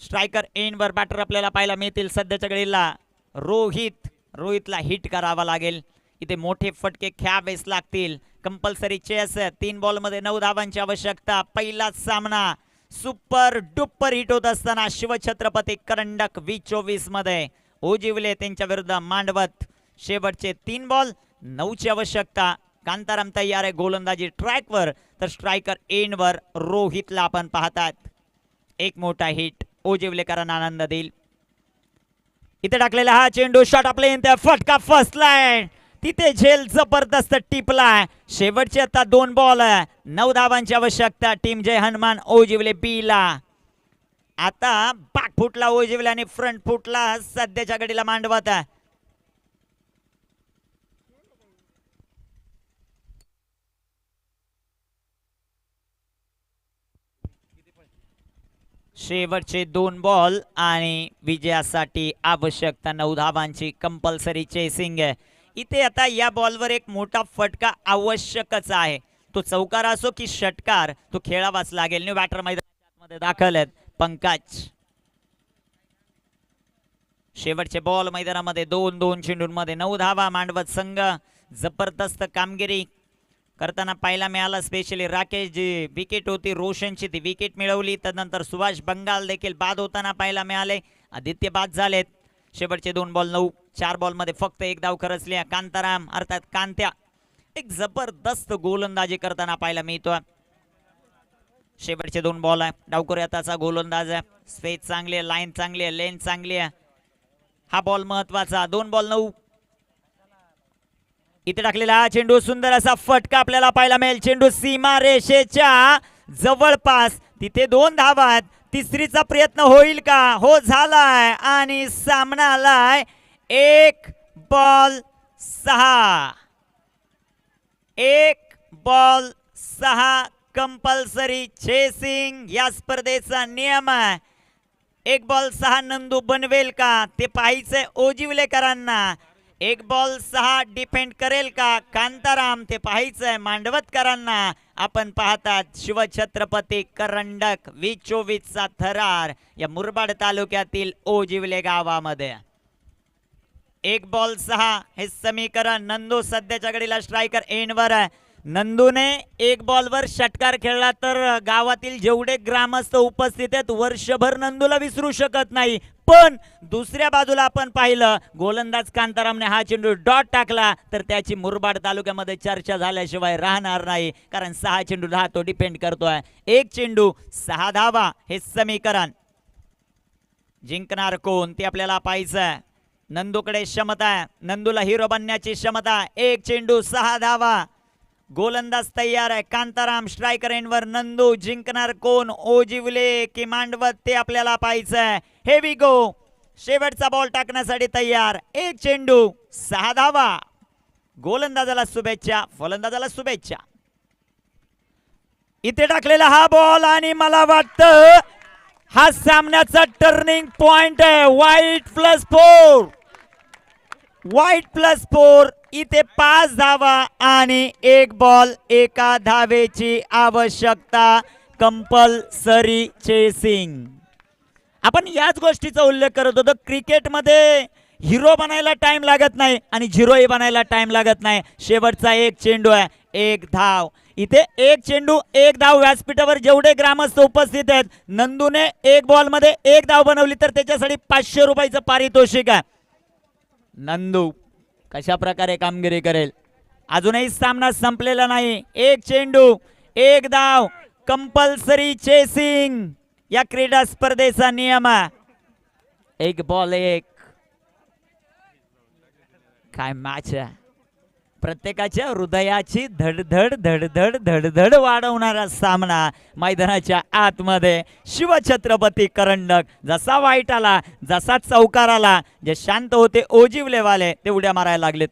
स्ट्रायकर एंडवर बॅटर आपल्याला पाहायला मिळतील. सध्याच्या घडीला रोहितला हिट करावा लागेल. इथे मोठे फटके खेळावेच लागतील. Compulsory chess. 3 बॉलमध्ये 9 धावांची आवश्यकता. पहिला सामना सुपर डुपर हिट होत असताना शिवछत्रपती करंडक 2024 मध्ये ओजिवले त्यांच्या विरुद्ध मांडवत. शेवटचे 3 बॉल 9 ची आवश्यकता. कांताराम तयार आहे गोलंदाजी ट्रॅकवर, तर स्ट्रायकर एंडवर रोहितला आपण पाहतात. एक मोठा हिट ओजिवलेकरांना आनंद देईल. इथे टाकलेला हा चेंडू शॉट आपले फटका फसलाय. तिथे झेल जबरदस्त टिपलाय. शेवटचे आता 2 बॉल 9 धावांची आवश्यकता. टीम जय हनुमान ओजिवले बी ला. आता बॅक फुटला ओजिवले आणि फ्रंट फुटला सध्याच्या घडीला मांडवत. शेवटचे 2 बॉल आणि विजयासाठी आवश्यकता 9 धावांची. कंपल्सरी चेसिंग आहे. इथे आता या बॉलवर एक मोठा फटका आवश्यकच आहे. तो चौकार असो की षटकार, तो खेळावाच लागेल. न्यू बॅटर मैदानामध्ये दाखल आहेत पंकज. शेवटचे बॉल मैदानामध्ये 2 चेंडूंमध्ये 9 धावा. मांडवत संघ जबरदस्त कामगिरी करताना पाहायला मिळाला. स्पेशली राकेश जी विकेट होती रोशनची ती विकेट मिळवली. त्यानंतर सुभाष बंगाल देखील बाद होताना पाहायला मिळाले. आदित्य बाद झालेत. शेवटचे 2 बॉल 9. 4 बॉलमध्ये फक्त 1 धाव खरचली. कांताराम अर्थात कांत्या एक जबरदस्त गोलंदाजी करताना पाहायला मिळतो. शेवटचे 2 बॉल आहे. डावखुऱ्याचा गोलंदाज आहे. स्पेस चांगली आहे, लाईन चांगली आहे, लेन चांगली आहे. हा बॉल महत्वाचा. 2 बॉल 9. इथे टाकलेला हा चेंडू सुंदर असा फटका आपल्याला पाहायला मिळेल. चेंडू सीमा रेषेच्या जवळपास. तिथे 2 धावा आहेत. तिसरीचा प्रयत्न होईल का? हो झालाय आणि सामना आलाय 1 बॉल 6. 1 बॉल 6 कंपल्सरी चेसिंग या स्पर्धेचा नियम आहे. 1 बॉल 6 नंदू बनवेल का ते पाहायचंय ओजिवलेकरांना. 1 बॉल 6 डिफेंड करेल का कांताराम ते पाहायचंय मांडवतकरांना. आपण पाहतात शिवछत्रपती करंडक 2024 चा थरार या मुरबाड तालुक्यातील ओजिवले गावामध्ये. 1 बॉल 6 हे समीकरण. नंदू सध्याच्या घडीला स्ट्रायकर एंडवर आहे. नंदूने 1 बॉलवर षटकार खेळला तर गावातील जेवढे ग्रामस्थ उपस्थित आहेत वर्षभर नंदूला विसरू शकत नाही. पण दुसऱ्या बाजूला आपण पाहिलं गोलंदाज कांतारामने हा चेंडू डॉट टाकला तर त्याची मुरबाड तालुक्यामध्ये चर्चा झाल्याशिवाय राहणार नाही. कारण 6 चेंडू हा तो डिपेंड करतोय. 1 चेंडू 6 धावा हे समीकरण. जिंकणार कोण ते आपल्याला पाहायचंय. नंदूकडे क्षमता आहे. नंदूला हिरो बनण्याची क्षमता. 1 चेंडू 6 धावा. गोलंदाज तयार आहे. कांताराम स्ट्रायकर एंडवर. नंदू जिंकणार कोण? ओजिवले की मांडवत ते आपल्याला पाहायचंय. हे वी गो. शेवटचा बॉल टाकण्यासाठी तयार. 1 चेंडू 6 धावा. गोलंदाजाला शुभेच्छा, फलंदाजाला शुभेच्छा. इथे टाकलेला हा बॉल आणि मला वाटतं हा सामन्याचा टर्निंग पॉइंट आहे. वाईट प्लस 4 इथे 5 धावा आणि 1 बॉल 1 धावेची आवश्यकता. Compulsory chasing. आपण याच गोष्टीचा उल्लेख करत होतो. क्रिकेटमध्ये हिरो बनायला टाइम लागत नाही आणि झिरोही बनायला टाइम लागत नाही. शेवटचा 1 चेंडू आहे 1 धाव. इथे 1 चेंडू 1 धाव. व्यासपीठावर जेवढे ग्रामस्थ उपस्थित आहेत नंदूने 1 बॉल मध्ये 1 धाव बनवली तर त्याच्यासाठी 500 रुपयाचं पारितोषिक आहे. नंदू कशा प्रकारे कामगिरी करेल? अजूनही सामना संपलेला नाही. 1 चेंडू 1 धाव. कंपल्सरी चेसिंग या क्रीडा स्पर्धेचा नियम आहे. 1 बॉल 1. काय मॅच आहे. प्रत्येकाच्या हृदयाची धडधड धडधड धडधड वाढवणारा सामना मैदानाच्या आतमध्ये. शिवछत्रपती करंडक जसा वाईट आला, जसा चौकार आला, जे शांत होते ओजिवलेवाले ते उड्या मारायला लागलेत.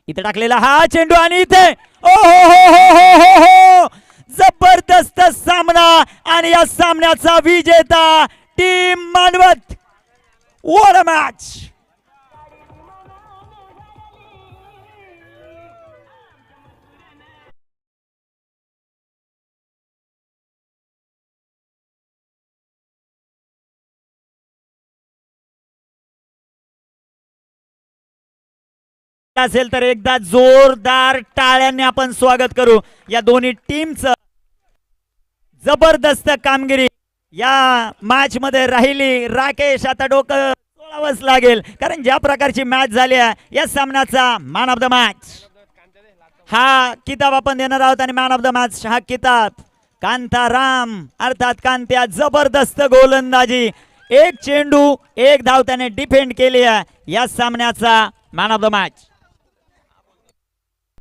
इथे टाकलेला हा चेंडू आणि इथे ओ हो जबरदस्त सामना आणि या सामन्याचा विजेता टीम मांडवत. What a match. असेल तर एकदा जोरदार टाळ्यांनी आपण स्वागत करू या दोन्ही टीमचं. जबरदस्त कामगिरी या मॅच मध्ये राहिली. राकेश आता डोकं सोडावंच लागेल कारण ज्या प्रकारची मॅच झाली आहे या सामन्याचा मॅन ऑफ द मॅच हा किताब आपण देणार आहोत आणि मॅन ऑफ द मॅच हा किताब कांताराम अर्थात कांत्या. जबरदस्त गोलंदाजी, एक चेंडू एक धाव त्याने डिफेंड केली आहे. या सामन्याचा मॅन ऑफ द मॅच